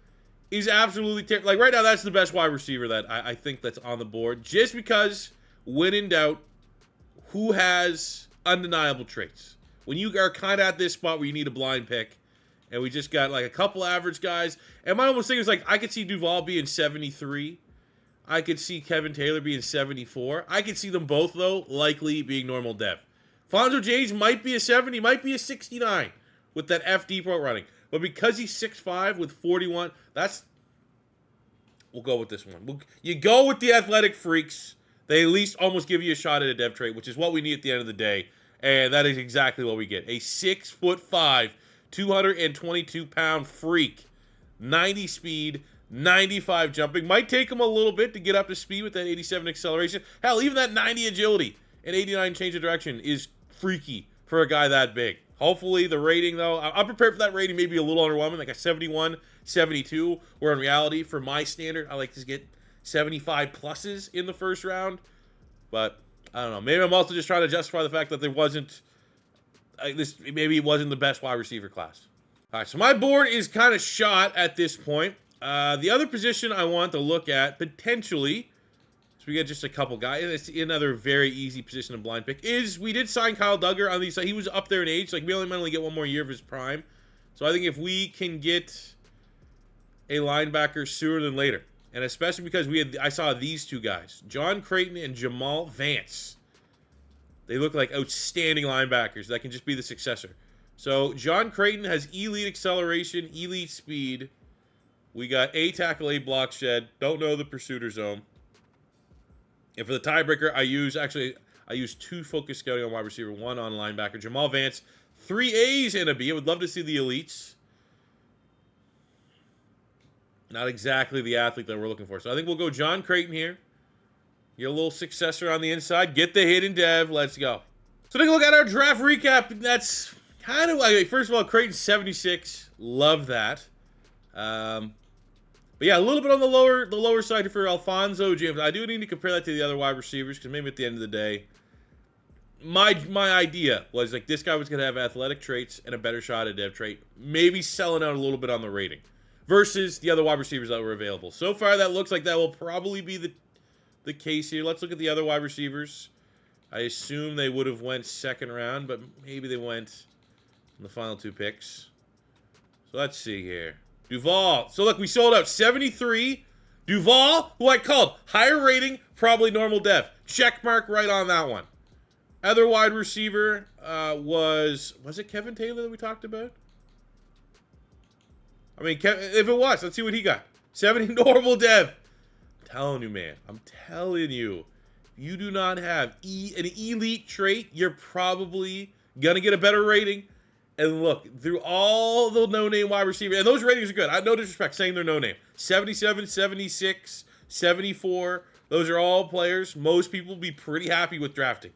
is absolutely terrible. Like right now, that's the best wide receiver that I think that's on the board. Just because, when in doubt, who has undeniable traits? When you are kind of at this spot where you need a blind pick, and we just got like a couple average guys, and my almost thing is like I could see Duval being 73. I could see Kevin Taylor being 74. I could see them both, though, likely being normal dev. Fonzo James might be a 70, might be a 69 with that FD pro running. But because he's 6'5" with 41, we'll go with this one. You go with the athletic freaks. They at least almost give you a shot at a dev trait, which is what we need at the end of the day. And that is exactly what we get. A 6'5", 222-pound freak. 90 speed, 95 jumping. Might take him a little bit to get up to speed with that 87 acceleration. Hell, even that 90 agility and 89 change of direction is freaky for a guy that big. Hopefully the rating, though, I'm prepared for that rating, maybe a little underwhelming, like a 71, 72, where in reality, for my standard, I like to get 75 pluses in the first round. But I don't know. Maybe I'm also just trying to justify the fact that there wasn't maybe it wasn't the best wide receiver class. All right, so my board is kind of shot at this point. The other position I want to look at potentially, so we got just a couple guys. It's another very easy position to blind pick. Is we did sign Kyle Duggar on these. He was up there in age. Like we only might only get one more year of his prime. So I think if we can get a linebacker sooner than later, and especially because I saw these two guys, John Creighton and Jamal Vance. They look like outstanding linebackers that can just be the successor. So John Creighton has elite acceleration, elite speed. We got A tackle, A block shed. Don't know the pursuiter zone. And for the tiebreaker, I use 2 focus scouting on wide receiver, 1 on linebacker. Jamal Vance, 3 A's and a B. I would love to see the elites. Not exactly the athlete that we're looking for. So I think we'll go John Creighton here. Get a little successor on the inside. Get the hidden dev. Let's go. So take a look at our draft recap. That's kind of like, first of all, Creighton 76. Love that. But yeah, a little bit on the lower side for Alfonso James. I do need to compare that to the other wide receivers because maybe at the end of the day, my idea was like this guy was going to have athletic traits and a better shot at dev trait, maybe selling out a little bit on the rating versus the other wide receivers that were available. So far, that looks like that will probably be the case here. Let's look at the other wide receivers. I assume they would have went second round, but maybe they went in the final 2 picks. So let's see here. Duval. So look, we sold out 73. Duval, who I called higher rating, probably normal dev. Check mark right on that one. Other wide receiver was it Kevin Taylor that we talked about? I mean, if it was, let's see what he got. 70 normal dev. I'm telling you, man. I'm telling you. You do not have an elite trait, you're probably going to get a better rating. And look, through all the no-name wide receivers, and those ratings are good. I have no disrespect saying they're no-name. 77, 76, 74. Those are all players most people will be pretty happy with drafting.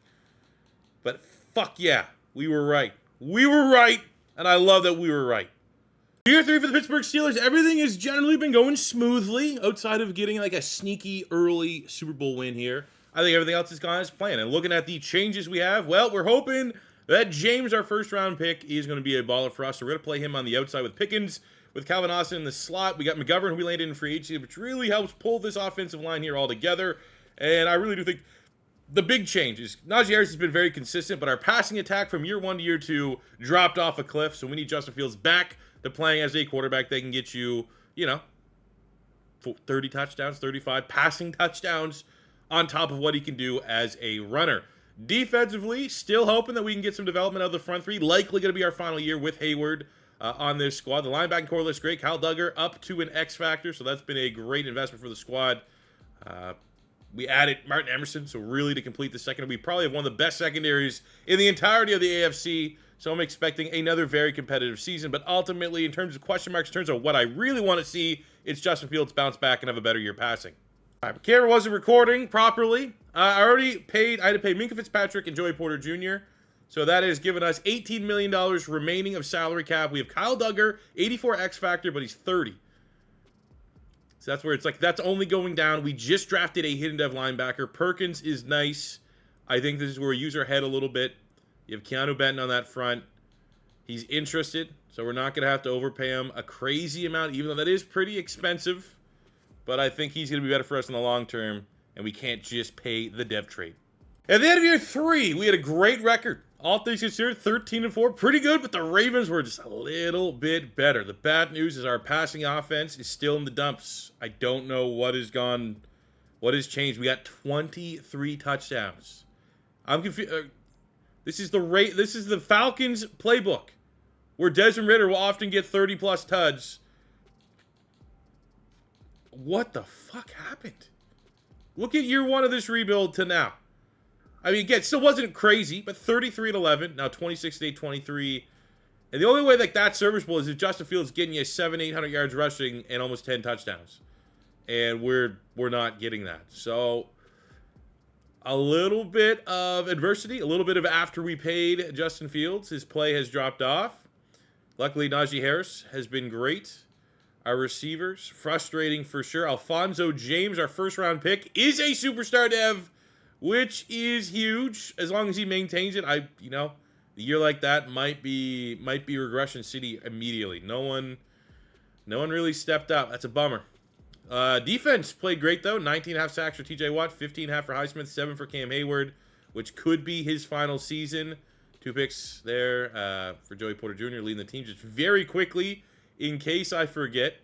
But fuck yeah, we were right. We were right, and I love that we were right. Year 3 for the Pittsburgh Steelers, everything has generally been going smoothly outside of getting like a sneaky early Super Bowl win here. I think everything else has gone as planned. And looking at the changes we have, well, we're hoping that James, our first-round pick, is going to be a baller for us. So we're going to play him on the outside with Pickens, with Calvin Austin in the slot. We got McGovern, who we landed in free agency, which really helps pull this offensive line here all together. And I really do think the big change is Najee Harris has been very consistent, but our passing attack from year 1 to year 2 dropped off a cliff. So we need Justin Fields back to playing as a quarterback. They can get you, 30 touchdowns, 35 passing touchdowns on top of what he can do as a runner. Defensively, still hoping that we can get some development out of the front 3. Likely going to be our final year with Hayward on this squad. The linebacking core looks great. Kyle Duggar up to an X factor, so that's been a great investment for the squad. We added Martin Emerson, so really to complete the second, we probably have one of the best secondaries in the entirety of the AFC. So I'm expecting another very competitive season. But ultimately, in terms of question marks, in terms of what I really want to see, it's Justin Fields bounce back and have a better year passing. All right, camera wasn't recording properly. I had to pay Minkah Fitzpatrick and Joey Porter Jr. So that has given us $18 million remaining of salary cap. We have Kyle Duggar, 84 X factor, but he's 30. So that's where it's like, that's only going down. We just drafted a hidden dev linebacker. Perkins is nice. I think this is where we use our head a little bit. You have Keanu Benton on that front. He's interested, so we're not going to have to overpay him a crazy amount, even though that is pretty expensive. But I think he's going to be better for us in the long term, and we can't just pay the dev trade. At the end of year 3, we had a great record. All things considered, 13-4, pretty good, but the Ravens were just a little bit better. The bad news is our passing offense is still in the dumps. I don't know what has changed. We got 23 touchdowns. I'm confused. This is the Falcons playbook, where Desmond Ridder will often get 30-plus tuds. What the fuck happened? Look at year 1 of this rebuild to now. I mean, again, still wasn't crazy, but 33-11, now 26-23. And the only way like that's serviceable is if Justin Fields getting you 700-800 yards rushing and almost 10 touchdowns. And we're not getting that. So a little bit of adversity, a little bit of after we paid Justin Fields, his play has dropped off. Luckily, Najee Harris has been great. Our receivers, frustrating for sure. Alfonso James, our first-round pick, is a superstar dev, which is huge as long as he maintains it. A year like that might be regression city immediately. No one really stepped up. That's a bummer. Defense played great though. 19.5 sacks for TJ Watt, 15.5 for Highsmith, 7 for Cam Hayward, which could be his final season. 2 picks there for Joey Porter Jr. leading the team just very quickly. In case I forget,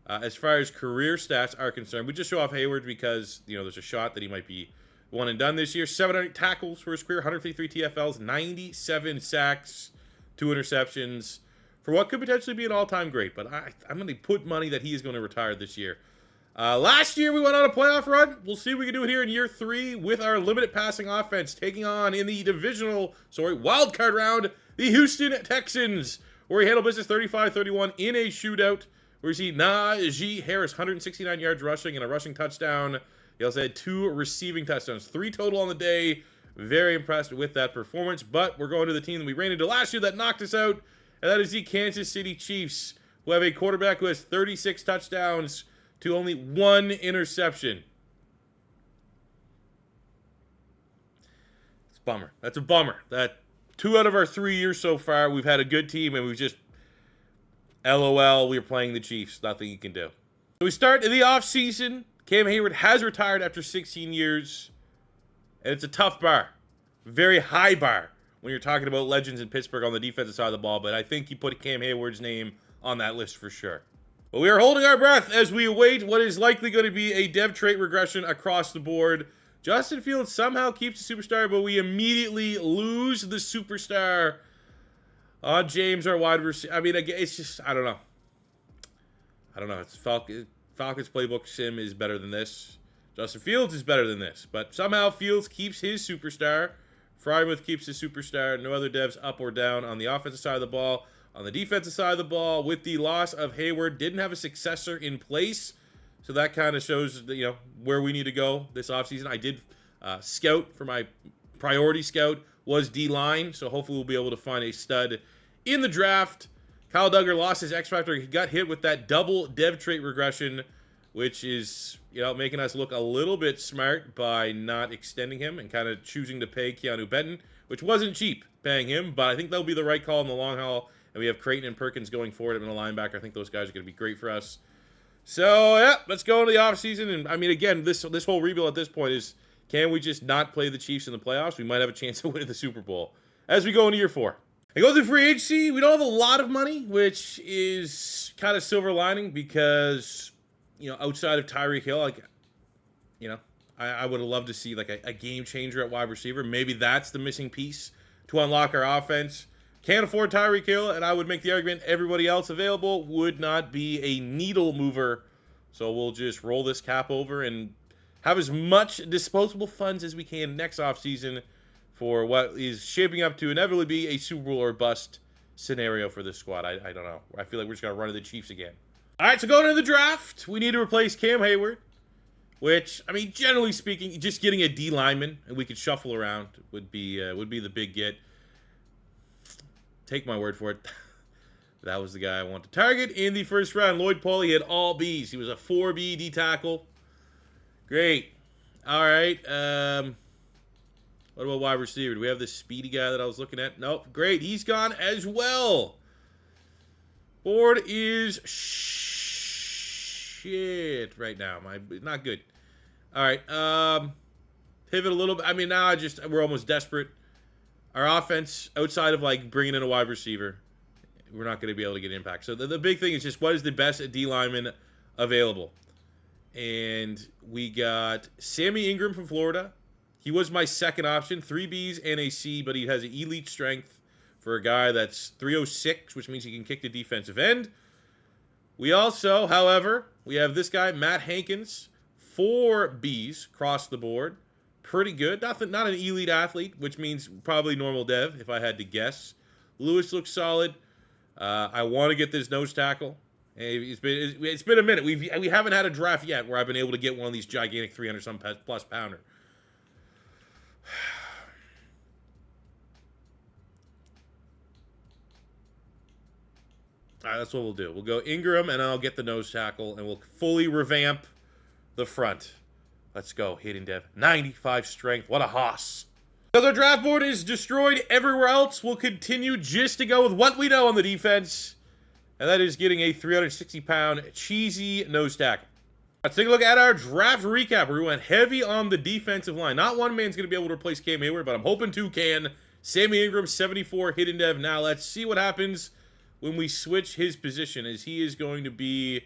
as far as career stats are concerned, we just show off Hayward because there's a shot that he might be one and done this year. 700 tackles for his career, 153 TFLs, 97 sacks, 2 interceptions, for what could potentially be an all-time great. But I'm going to put money that he is going to retire this year. Last year we went on a playoff run. We'll see if we can do it here in year 3 with our limited passing offense, taking on in the wild card round, the Houston Texans, where he handled business 35-31 in a shootout, where you see Najee Harris, 169 yards rushing and a rushing touchdown. He also had 2 receiving touchdowns, 3 total on the day. Very impressed with that performance, but we're going to the team that we ran into last year that knocked us out, and that is the Kansas City Chiefs, who have a quarterback who has 36 touchdowns to only 1 interception. It's Bummer. That's a bummer. That 2 out of our 3 years so far, we've had a good team, and we've just, LOL, we're playing the Chiefs. Nothing you can do. So we start in the offseason. Cam Hayward has retired after 16 years, and it's a tough bar. Very high bar when you're talking about legends in Pittsburgh on the defensive side of the ball, but I think you put Cam Hayward's name on that list for sure. But we are holding our breath as we await what is likely going to be a dev trait regression across the board. Justin Fields somehow keeps the superstar, but we immediately lose the superstar on James, our wide receiver. I mean, it's just, I don't know. It's Falcons playbook sim is better than this. Justin Fields is better than this. But somehow Fields keeps his superstar. Frymouth keeps his superstar. No other devs up or down on the offensive side of the ball. On the defensive side of the ball, with the loss of Hayward, didn't have a successor in place. So that kind of shows, where we need to go this offseason. I did scout for my priority scout was D-line. So hopefully we'll be able to find a stud in the draft. Kyle Duggar lost his X Factor. He got hit with that double dev trait regression, which is, making us look a little bit smart by not extending him and kind of choosing to pay Keanu Benton, which wasn't cheap paying him, but I think that'll be the right call in the long haul. And we have Creighton and Perkins going forward in a linebacker. I think those guys are going to be great for us. So, yeah, let's go into the offseason. And, I mean, again, this whole rebuild at this point is, can we just not play the Chiefs in the playoffs? We might have a chance to win the Super Bowl as we go into year 4. I go through free agency. We don't have a lot of money, which is kind of silver lining because, outside of Tyreek Hill, I would have loved to see like a game changer at wide receiver. Maybe that's the missing piece to unlock our offense. Can't afford Tyreek Hill, and I would make the argument everybody else available would not be a needle mover. So we'll just roll this cap over and have as much disposable funds as we can next offseason for what is shaping up to inevitably be a Super Bowl or bust scenario for this squad. I don't know. I feel like we're just going to run to the Chiefs again. All right, so going into the draft, we need to replace Cam Hayward, which, I mean, generally speaking, just getting a D lineman and we could shuffle around would be the big get. Take my word for it. That was the guy I want to target in the first round. Lloyd Pauly had all Bs. He was a 4B D tackle. Great. All right. What about wide receiver? Do we have this speedy guy that I was looking at? Nope. Great. He's gone as well. Board is shit right now. Not good. All right. Pivot a little bit. I mean, now we're almost desperate. Our offense, outside of like bringing in a wide receiver, we're not going to be able to get impact. So the big thing is just what is the best D lineman available? And we got Sammy Ingram from Florida. He was my second option, 3 Bs and a C, but he has an elite strength for a guy that's 306, which means he can kick the defensive end. We also, however, we have this guy, Matt Hankins, 4 Bs across the board. Pretty good. Not an elite athlete, which means probably normal dev, if I had to guess. Lewis looks solid. I want to get this nose tackle. It's been a minute. We haven't had a draft yet where I've been able to get one of these gigantic 300-some plus pounder. All right, that's what we'll do. We'll go Ingram, and I'll get the nose tackle, and we'll fully revamp the front. Let's go. Hidden dev. 95 strength. What a hoss. Because our draft board is destroyed everywhere else, we'll continue just to go with what we know on the defense. And that is getting a 360-pound cheesy nose tackle. Let's take a look at our draft recap. We went heavy on the defensive line. Not one man's going to be able to replace Cam Hayward, but I'm hoping two can. Sammy Ingram, 74, hidden dev. Now let's see what happens when we switch his position, as he is going to be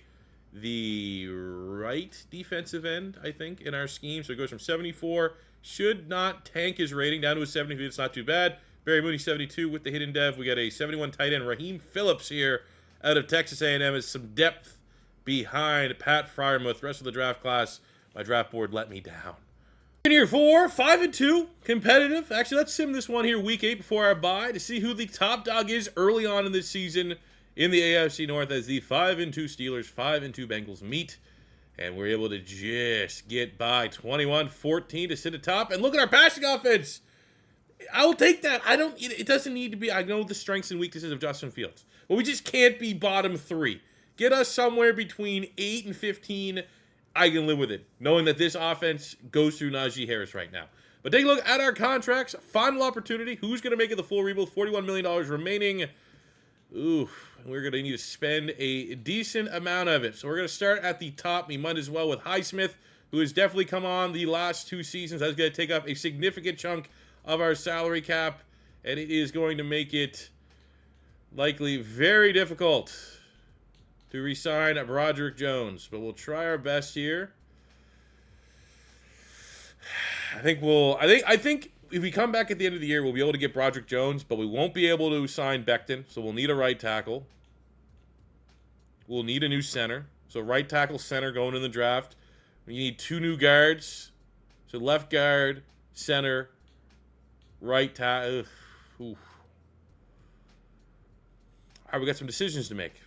the right defensive end, I think, in our scheme. So it goes from 74. Should not tank his rating down to a 73. It's not too bad. Barry Mooney, 72 with the hidden dev. We got a 71 tight end. Raheem Phillips here out of Texas A&M is some depth behind Pat Freiermuth. Rest of the draft class, my draft board let me down. In year 4, 5-2, competitive. Actually, let's sim this one here week 8 before our bye to see who the top dog is early on in this season in the AFC North as the 5-2 Steelers, 5-2 Bengals meet. And we're able to just get by 21-14 to sit atop. And look at our passing offense. I'll take that. It doesn't need to be. I know the strengths and weaknesses of Justin Fields, but we just can't be bottom 3. Get us somewhere between 8 and 15. I can live with it, knowing that this offense goes through Najee Harris right now. But take a look at our contracts. Final opportunity. Who's going to make it the full rebuild? $41 million remaining. Ooh, we're going to need to spend a decent amount of it. So we're going to start at the top. We might as well with Highsmith, who has definitely come on the last 2 seasons. That's going to take up a significant chunk of our salary cap. And it is going to make it likely very difficult to re-sign Broderick Jones. But we'll try our best here. I think if we come back at the end of the year, we'll be able to get Broderick Jones, but we won't be able to sign Becton, so we'll need a right tackle. We'll need a new center. So right tackle, center going in the draft. We need 2 new guards. So left guard, center, right tackle. All right, we got some decisions to make.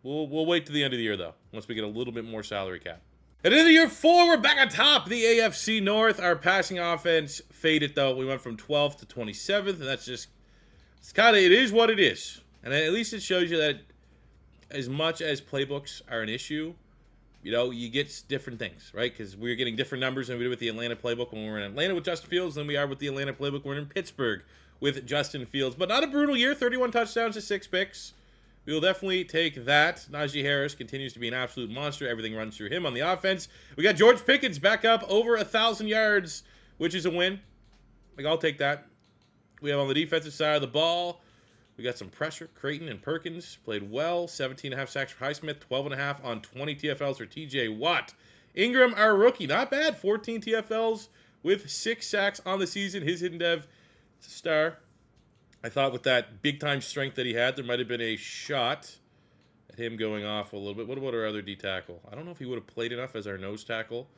We'll wait to the end of the year, though, once we get a little bit more salary cap. And in the year 4, we're back on top. The AFC North. Our passing offense faded, though. We went from 12th to 27th, and that's just, it is what it is. And at least it shows you that as much as playbooks are an issue, you know, you get different things, right? Because we're getting different numbers than we did with the Atlanta playbook when we were in Atlanta with Justin Fields than we are with the Atlanta playbook when we're in Pittsburgh with Justin Fields. But not a brutal year, 31 touchdowns to 6 picks. We will definitely take that. Najee Harris continues to be an absolute monster. Everything runs through him on the offense. We got George Pickens back up over 1,000 yards, which is a win. Like, I'll take that. We have on the defensive side of the ball, we got some pressure. Creighton and Perkins played well. 17.5 sacks for Highsmith, 12.5 on 20 TFLs for TJ Watt. Ingram, our rookie, not bad. 14 TFLs with 6 sacks on the season. His hidden dev, it's a star. I thought with that big-time strength that he had, there might have been a shot at him going off a little bit. What about our other D-tackle? I don't know if he would have played enough as our nose tackle.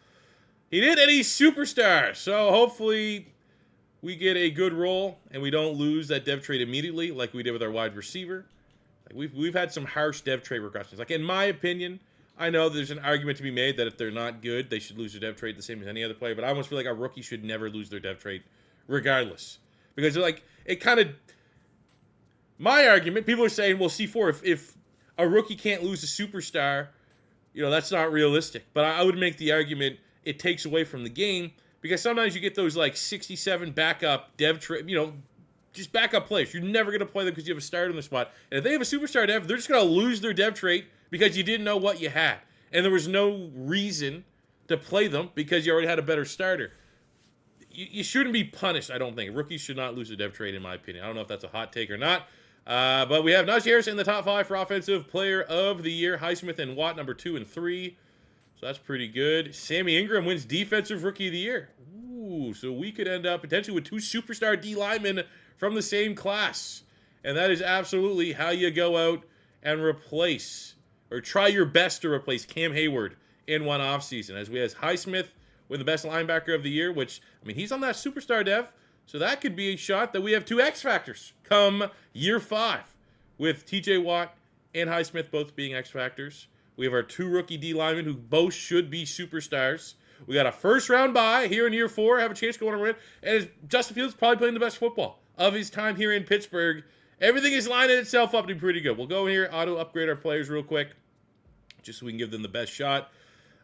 He did, and he's superstar. So hopefully we get a good role and we don't lose that dev trade immediately like we did with our wide receiver. Like we've had some harsh dev trade regressions. Like, in my opinion, I know there's an argument to be made that if they're not good, they should lose their dev trade the same as any other player. But I almost feel like our rookie should never lose their dev trade regardless. Because, like, it kind of... My argument, people are saying, well, C4, if a rookie can't lose a superstar, you know, that's not realistic. But I would make the argument it takes away from the game because sometimes you get those, like, 67 backup dev trade, you know, just backup players. You're never going to play them because you have a starter in the spot. And if they have a superstar dev, they're just going to lose their dev trait because you didn't know what you had. And there was no reason to play them because you already had a better starter. You shouldn't be punished, I don't think. Rookies should not lose a dev trade, in my opinion. I don't know if that's a hot take or not. But we have Najee Harris in the top 5 for Offensive Player of the Year. Highsmith and Watt, number 2 and 3. So that's pretty good. Sammy Ingram wins Defensive Rookie of the Year. Ooh, so we could end up potentially with 2 superstar D linemen from the same class. And that is absolutely how you go out and replace, or try your best to replace Cam Hayward in one offseason. As we have Highsmith win the Best Linebacker of the Year, which, I mean, he's on that superstar dev. So that could be a shot that we have 2 X Factors come year 5 with TJ Watt and Highsmith both being X Factors. We have our 2 rookie D linemen who both should be superstars. We got a first-round bye here in year 4, have a chance going to win. And Justin Fields probably playing the best football of his time here in Pittsburgh. Everything is lining itself up to be pretty good. We'll go in here, auto-upgrade our players real quick, just so we can give them the best shot.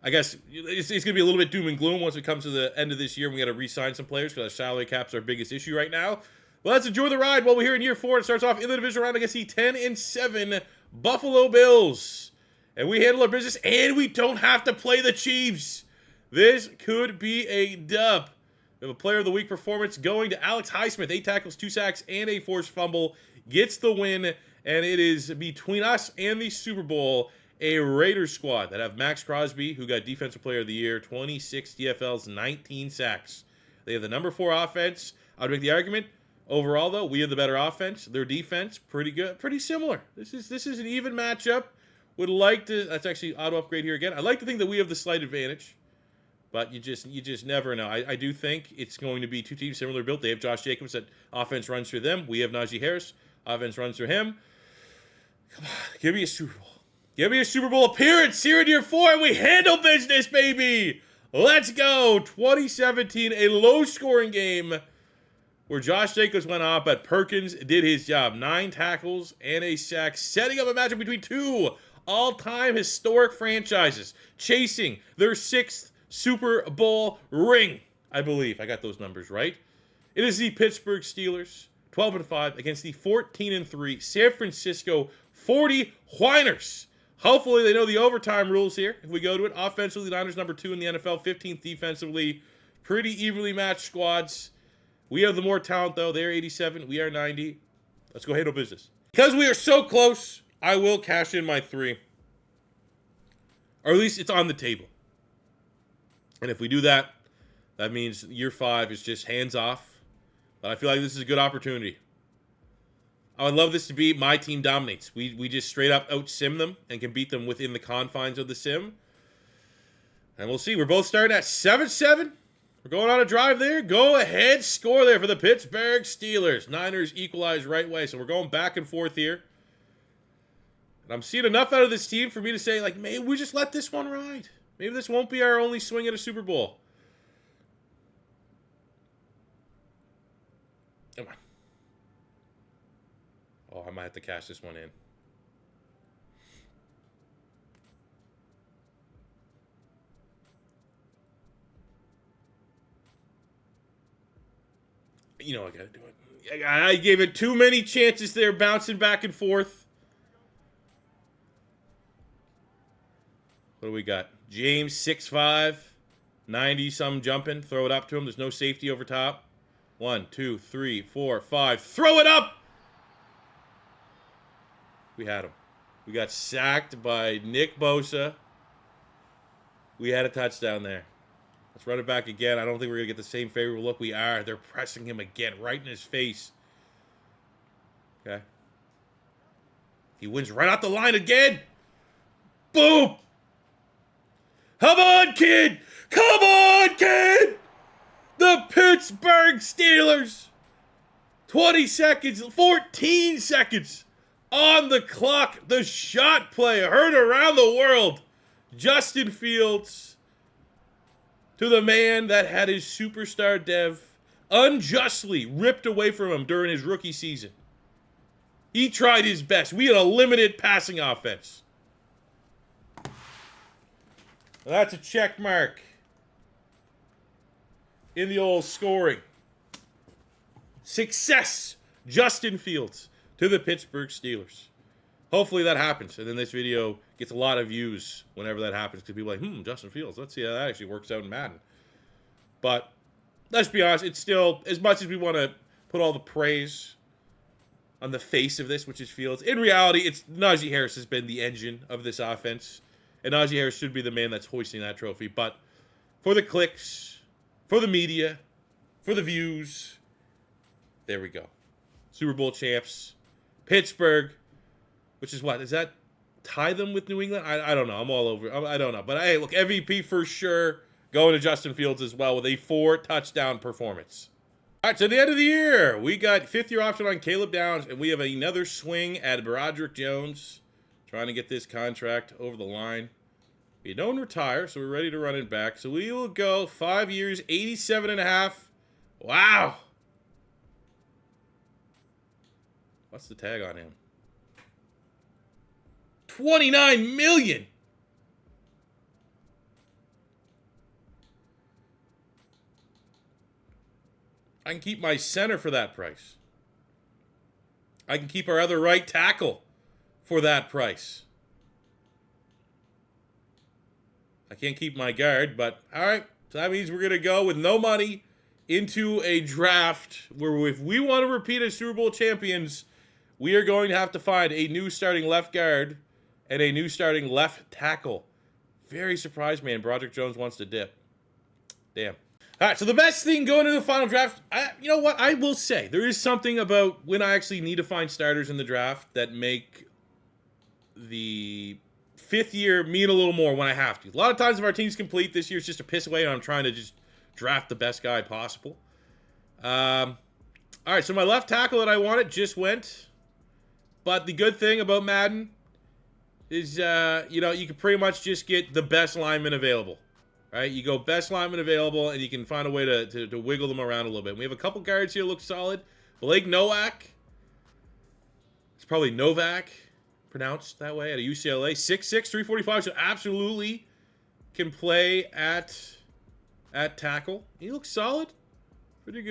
I guess it's going to be a little bit doom and gloom once it comes to the end of this year. We got to re-sign some players because our salary cap's our biggest issue right now. Well, let's enjoy the ride while we're here in year 4. It starts off in the division round against the 10-7 Buffalo Bills. And we handle our business, and we don't have to play the Chiefs. This could be a dub. We have a Player of the Week performance going to Alex Highsmith. 8 tackles, 2 sacks, and a forced fumble. Gets the win, and it is between us and the Super Bowl, a Raiders squad that have Max Crosby, who got Defensive Player of the Year, 26 TFLs, 19 sacks. They have the number 4 offense. I would make the argument, overall, though, we have the better offense. Their defense, pretty good, pretty similar. This is an even matchup. Would like to, that's actually auto-upgrade here again. I'd like to think that we have the slight advantage, but you just never know. I do think it's going to be 2 teams similar built. They have Josh Jacobs, that offense runs through them. We have Najee Harris, offense runs through him. Come on, give me a Super Bowl. Give me a Super Bowl appearance here in year 4, and we handle business, baby! Let's go! 2017, a low-scoring game where Josh Jacobs went off, but Perkins did his job. 9 tackles and a sack, setting up a matchup between 2 all-time historic franchises, chasing their 6th Super Bowl ring. I believe I got those numbers right. It is the Pittsburgh Steelers, 12-5, against the 14-3 San Francisco 49ers. Hopefully they know the overtime rules here. If we go to it, offensively, the Niners number 2 in the NFL, 15th defensively. Pretty evenly matched squads. We have the more talent, though. They're 87. We are 90. Let's go handle business. Because we are so close, I will cash in my 3. Or at least it's on the table. And if we do that, that means year 5 is just hands off. But I feel like this is a good opportunity. I would love this to be my team dominates. We just straight up out-sim them and can beat them within the confines of the sim. And we'll see. We're both starting at 7-7. We're going on a drive there. Go ahead, score there for the Pittsburgh Steelers. Niners equalize right way. So we're going back and forth here. And I'm seeing enough out of this team for me to say, like, maybe we just let this one ride. Maybe this won't be our only swing at a Super Bowl. Come on. Oh, I might have to cash this one in. You know I gotta do it. I gave it too many chances there, bouncing back and forth. What do we got? James, 6'5", 90-some jumping. Throw it up to him. There's no safety over top. 1, 2, 3, 4, 5. Throw it up! We had him. We got sacked by Nick Bosa. We had a touchdown there. Let's run it back again. I don't think we're going to get the same favorable look. We are. They're pressing him again, right in his face. Okay. He wins right out the line again. Boom! Come on, kid! Come on, kid! The Pittsburgh Steelers. 20 seconds, 14 seconds on the clock. The shot play heard around the world. Justin Fields to the man that had his superstar dev unjustly ripped away from him during his rookie season. He tried his best. We had a limited passing offense. Well, that's a check mark in the old scoring. Success, Justin Fields to the Pittsburgh Steelers. Hopefully that happens, and then this video gets a lot of views whenever that happens, because people are like, Justin Fields, let's see how that actually works out in Madden. But let's be honest, it's still, as much as we want to put all the praise on the face of this, which is Fields, in reality, it's Najee Harris has been the engine of this offense, and Najee Harris should be the man that's hoisting that trophy. But for the clicks, for the media, for the views, there we go. Super Bowl champs, Pittsburgh, which is what? Does that tie them with New England? I don't know. I'm all over. I don't know. But hey, look, MVP for sure. Going to Justin Fields as well with a 4-touchdown performance. All right, so at the end of the year, we got 5th-year option on Caleb Downs, and we have another swing at Broderick Jones, trying to get this contract over the line. We don't retire, so we're ready to run it back. So we will go 5 years, 87.5. Wow. What's the tag on him? $29 million. I can keep my center for that price. I can keep our other right tackle for that price. I can't keep my guard, but all right. So that means we're going to go with no money into a draft where if we want to repeat as Super Bowl champions, we are going to have to find a new starting left guard and a new starting left tackle. Very surprised, man. Broderick Jones wants to dip. Damn. All right, so the best thing going into the final draft, you know what? I will say, there is something about when I actually need to find starters in the draft that make the 5th year mean a little more when I have to. A lot of times if our team's complete, this year's just a piss away and I'm trying to just draft the best guy possible. All right, so my left tackle that I wanted just went. But the good thing about Madden is, you know, you can pretty much just get the best lineman available. Right? You go best lineman available, and you can find a way to wiggle them around a little bit. We have a couple guards here that look solid. Blake Nowak. It's probably Novak, pronounced that way, at a UCLA. 6'6", 345, so absolutely can play at at tackle. He looks solid. Pretty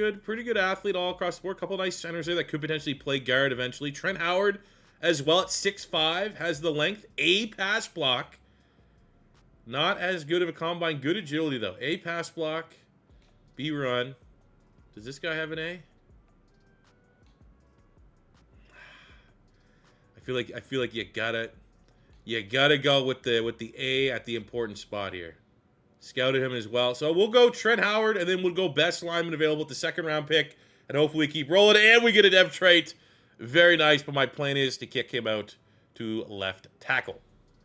good athlete all across the board. Couple nice centers there that could potentially play guard eventually. Trent Howard as well at 6'5", has the length. A pass block. Not as good of a combine. Good agility, though. A pass block. B run. Does this guy have an A? I feel like you gotta go with the A at the important spot here. Scouted him as well. So we'll go Trent Howard, and then we'll go best lineman available with the second-round pick, and hopefully keep rolling, and we get a dev trait. Very nice, but my plan is to kick him out to left tackle.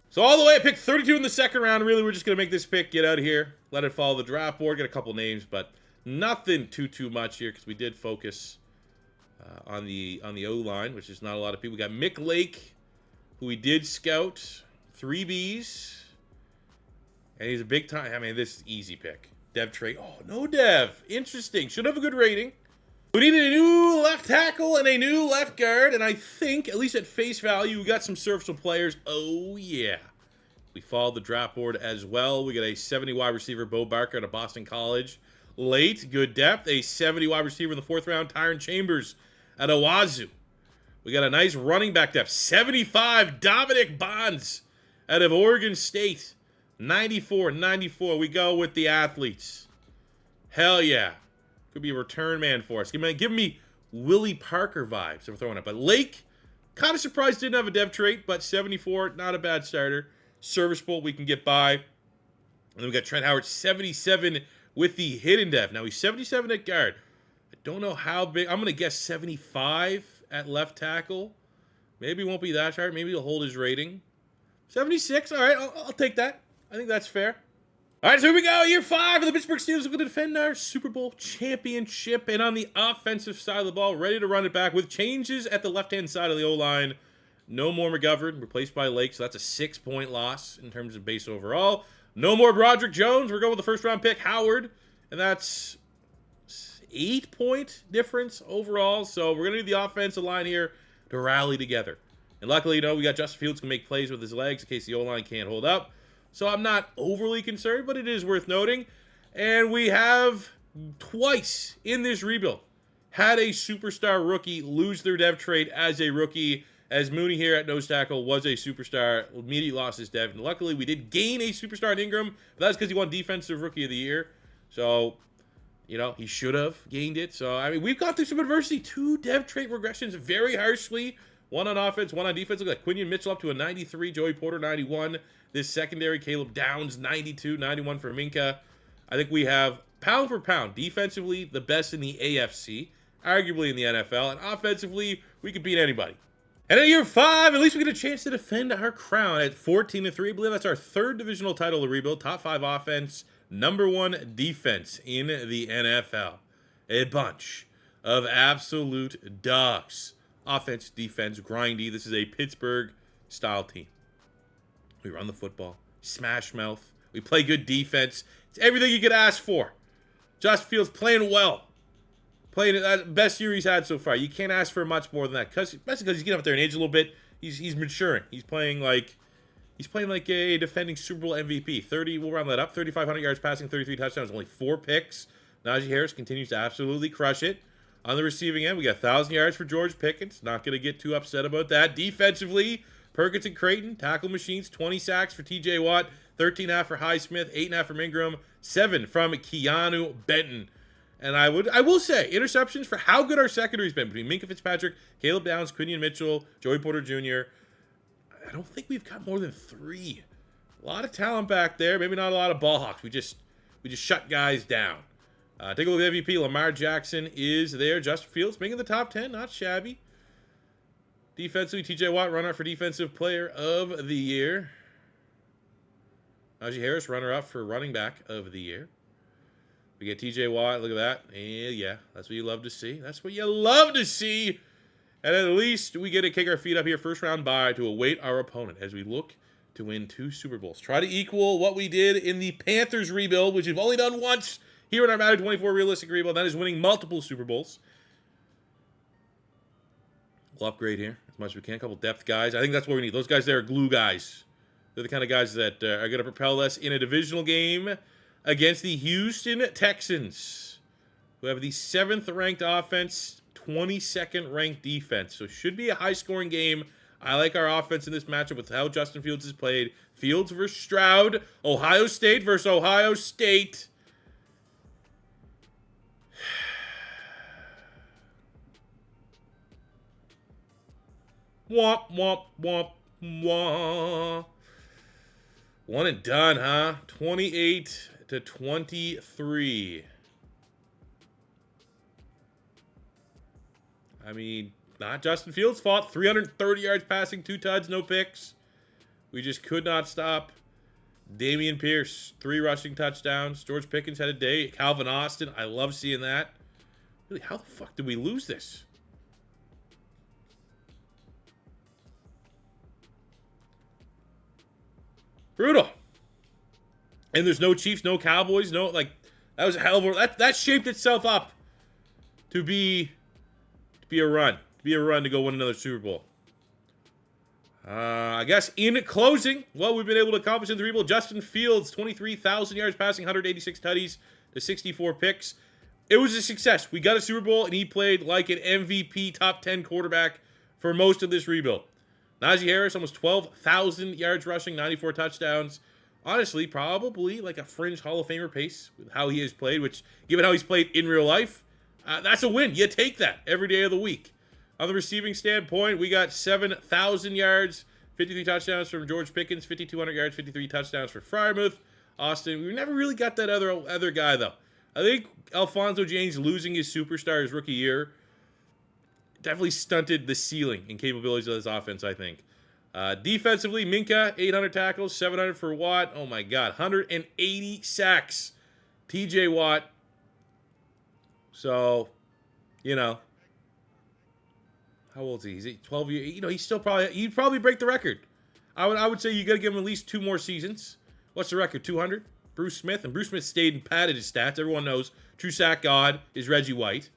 So all the way, I picked 32 in the second round. Really, we're just going to make this pick, get out of here, let it follow the draft board, get a couple names, but nothing too much here because we did focus on the O-line, which is not a lot of people. We got Mick Lake, who we did scout, 3 Bs. And he's a big time. I mean, this is easy pick. Dev trait. Oh, no dev. Interesting. Should have a good rating. We needed a new left tackle and a new left guard. And I think, at least at face value, we got some serviceable players. Oh, yeah. We followed the draft board as well. We got a 70 wide receiver, Bo Barker, out of Boston College. Late, good depth. A 70 wide receiver in the 4th round, Tyron Chambers at Owazu. We got a nice running back depth. 75, Dominic Bonds out of Oregon State. 94. We go with the athletes. Hell yeah. Could be a return man for us. Give me Willie Parker vibes I'm throwing up. But Lake, kind of surprised didn't have a dev trait, but 74, not a bad starter. Serviceable, we can get by. And then we got Trent Howard, 77 with the hidden dev. Now he's 77 at guard. I don't know how big. I'm going to guess 75 at left tackle. Maybe it won't be that hard. Maybe he'll hold his rating. 76, all right, I'll take that. I think that's fair. All right, so here we go. Year 5 of the Pittsburgh Steelers. We're going to defend our Super Bowl championship. And on the offensive side of the ball, ready to run it back with changes at the left-hand side of the O-line. No more McGovern, replaced by Lake. So that's a 6-point loss in terms of base overall. No more Broderick Jones. We're going with the first-round pick, Howard. And that's 8-point difference overall. So we're going to need the offensive line here to rally together. And luckily, we got Justin Fields can make plays with his legs in case the O-line can't hold up. So I'm not overly concerned, but it is worth noting. And we have twice in this rebuild had a superstar rookie lose their dev trait as a rookie, as Mooney here at nose tackle was a superstar, immediately lost his dev. And luckily, we did gain a superstar in Ingram, but that's because he won Defensive Rookie of the Year. So, he should have gained it. So, I mean, we've gone through some adversity. 2 dev trait regressions very harshly. One on offense, one on defense. Look at that. Quinion Mitchell up to a 93, Joey Porter 91. This secondary, Caleb Downs 92, 91 for Minka. I think we have, pound for pound, defensively, the best in the AFC, arguably in the NFL, and offensively, we could beat anybody. And in year 5, at least we get a chance to defend our crown at 14-3. I believe that's our 3rd divisional title to rebuild. Top 5 offense, number 1 defense in the NFL. A bunch of absolute dogs. Offense, defense, grindy. This is a Pittsburgh-style team. We run the football. Smash mouth. We play good defense. It's everything you could ask for. Justin Fields playing well. Playing the best year he's had so far. You can't ask for much more than that. Especially because he's getting up there in age a little bit. He's maturing. He's playing like a defending Super Bowl MVP. 30, we'll round that up. 3,500 yards passing, 33 touchdowns, only 4 picks. Najee Harris continues to absolutely crush it. On the receiving end, we got 1,000 yards for George Pickens. Not going to get too upset about that. Defensively, Perkins and Creighton, tackle machines, 20 sacks for TJ Watt, 13.5 for Highsmith, 8.5 from Ingram, 7 from Keanu Benton. And I will say, interceptions for how good our secondary's been between Minka Fitzpatrick, Caleb Downs, Quinion Mitchell, Joey Porter Jr. I don't think we've got more than 3. A lot of talent back there. Maybe not a lot of ball hawks. We just shut guys down. Take a look at MVP. Lamar Jackson is there. Justin Fields making the top 10. Not shabby. Defensively, TJ Watt, runner-up for Defensive Player of the Year. Najee Harris, runner-up for Running Back of the Year. We get TJ Watt. Look at that. Yeah, that's what you love to see. That's what you love to see. And at least we get to kick our feet up here. First round bye to await our opponent as we look to win 2 Super Bowls. Try to equal what we did in the Panthers rebuild, which we've only done once here in our Madden 24 realistic rebuild. That is winning multiple Super Bowls. We'll upgrade here as much as we can. A couple depth guys. I think that's what we need. Those guys there are glue guys. They're the kind of guys that are going to propel us in a divisional game against the Houston Texans, who have the 7th ranked offense, 22nd ranked defense. So should be a high-scoring game. I like our offense in this matchup with how Justin Fields has played. Fields versus Stroud. Ohio State versus Ohio State. Womp, womp, womp, womp. One and done, huh? 28-23. I mean, not Justin Fields' fault. 330 yards passing, 2 tuds, no picks. We just could not stop Dameon Pierce. 3 rushing touchdowns. George Pickens had a day. Calvin Austin, I love seeing that. Really, how the fuck did we lose this? Brutal. And there's no Chiefs, no Cowboys, no, like, that was a hell of a, that shaped itself up to be a run. To be a run to go win another Super Bowl. I guess in closing, what we've been able to accomplish in the rebuild, Justin Fields, 23,000 yards passing, 186 tutties to 64 picks. It was a success. We got a Super Bowl, and he played like an MVP top 10 quarterback for most of this rebuild. Najee Harris, almost 12,000 yards rushing, 94 touchdowns. Honestly, probably like a fringe Hall of Famer pace with how he has played, which, given how he's played in real life, that's a win. You take that every day of the week. On the receiving standpoint, we got 7,000 yards, 53 touchdowns from George Pickens, 5,200 yards, 53 touchdowns for Freiermuth. Austin, we never really got that other guy, though. I think Alfonso James losing his superstar his rookie year definitely stunted the ceiling and capabilities of this offense, I think. Defensively, Minka, 800 tackles, 700 for Watt. Oh, my God. 180 sacks. TJ Watt. So, you know. How old is he? He's 12 years. You know, he's still he'd probably break the record. I would say you got to give him at least 2 more seasons. What's the record? 200? Bruce Smith. And Bruce Smith stayed and padded his stats. Everyone knows true sack god is Reggie White.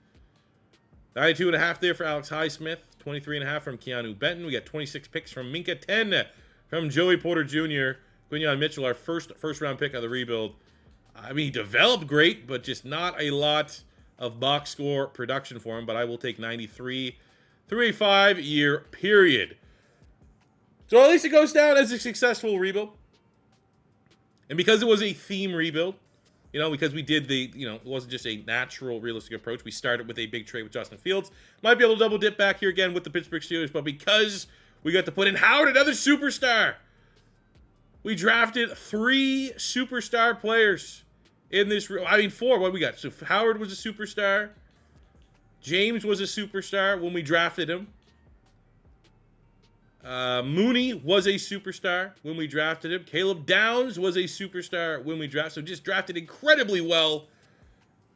92.5 there for Alex Highsmith. 23.5 from Keanu Benton. We got 26 picks from Minka. 10 from Joey Porter Jr. Quinyon Mitchell, our first round pick of the rebuild. I mean, he developed great, but just not a lot of box score production for him. But I will take 93 through a 5-year period. So at least it goes down as a successful rebuild. And because it was a theme rebuild, you know, because we did it wasn't just a natural, realistic approach. We started with a big trade with Justin Fields. Might be able to double dip back here again with the Pittsburgh Steelers, but because we got to put in Howard, another superstar, we drafted 3 superstar players in this. 4. What we got? So Howard was a superstar. James was a superstar when we drafted him. Mooney was a superstar when we drafted him. Caleb Downs was a superstar when we drafted. So just drafted incredibly well.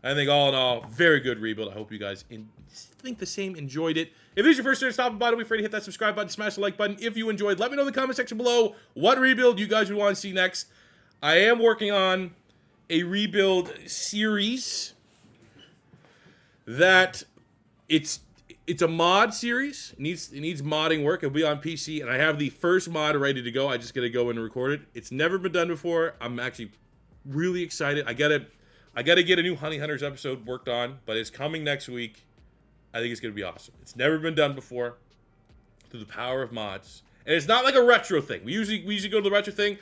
I think all in all, very good rebuild. I hope you guys think the same, enjoyed it. If this is your first time stopping by, don't be afraid to hit that subscribe button, smash the like button. If you enjoyed, let me know in the comment section below what rebuild you guys would want to see next. I am working on a rebuild series that it's a mod series. It needs modding work. It'll be on PC, and I have the first mod ready to go. I just gotta go in and record it. It's never been done before. I'm actually really excited. I gotta get a new Honey Hunters episode worked on, but it's coming next week. I think it's gonna be awesome. It's never been done before. Through the power of mods, and it's not like a retro thing. We usually go to the retro thing.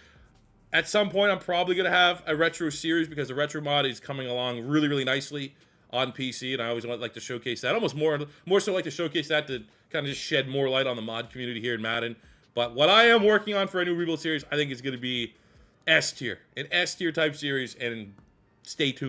At some point, I'm probably gonna have a retro series because the retro mod is coming along really, really nicely on PC, and I always like to showcase that. Almost more so like to showcase that to kind of just shed more light on the mod community here in Madden. But what I am working on for a new rebuild series, I think it's going to be S tier, an S tier type series, and stay tuned.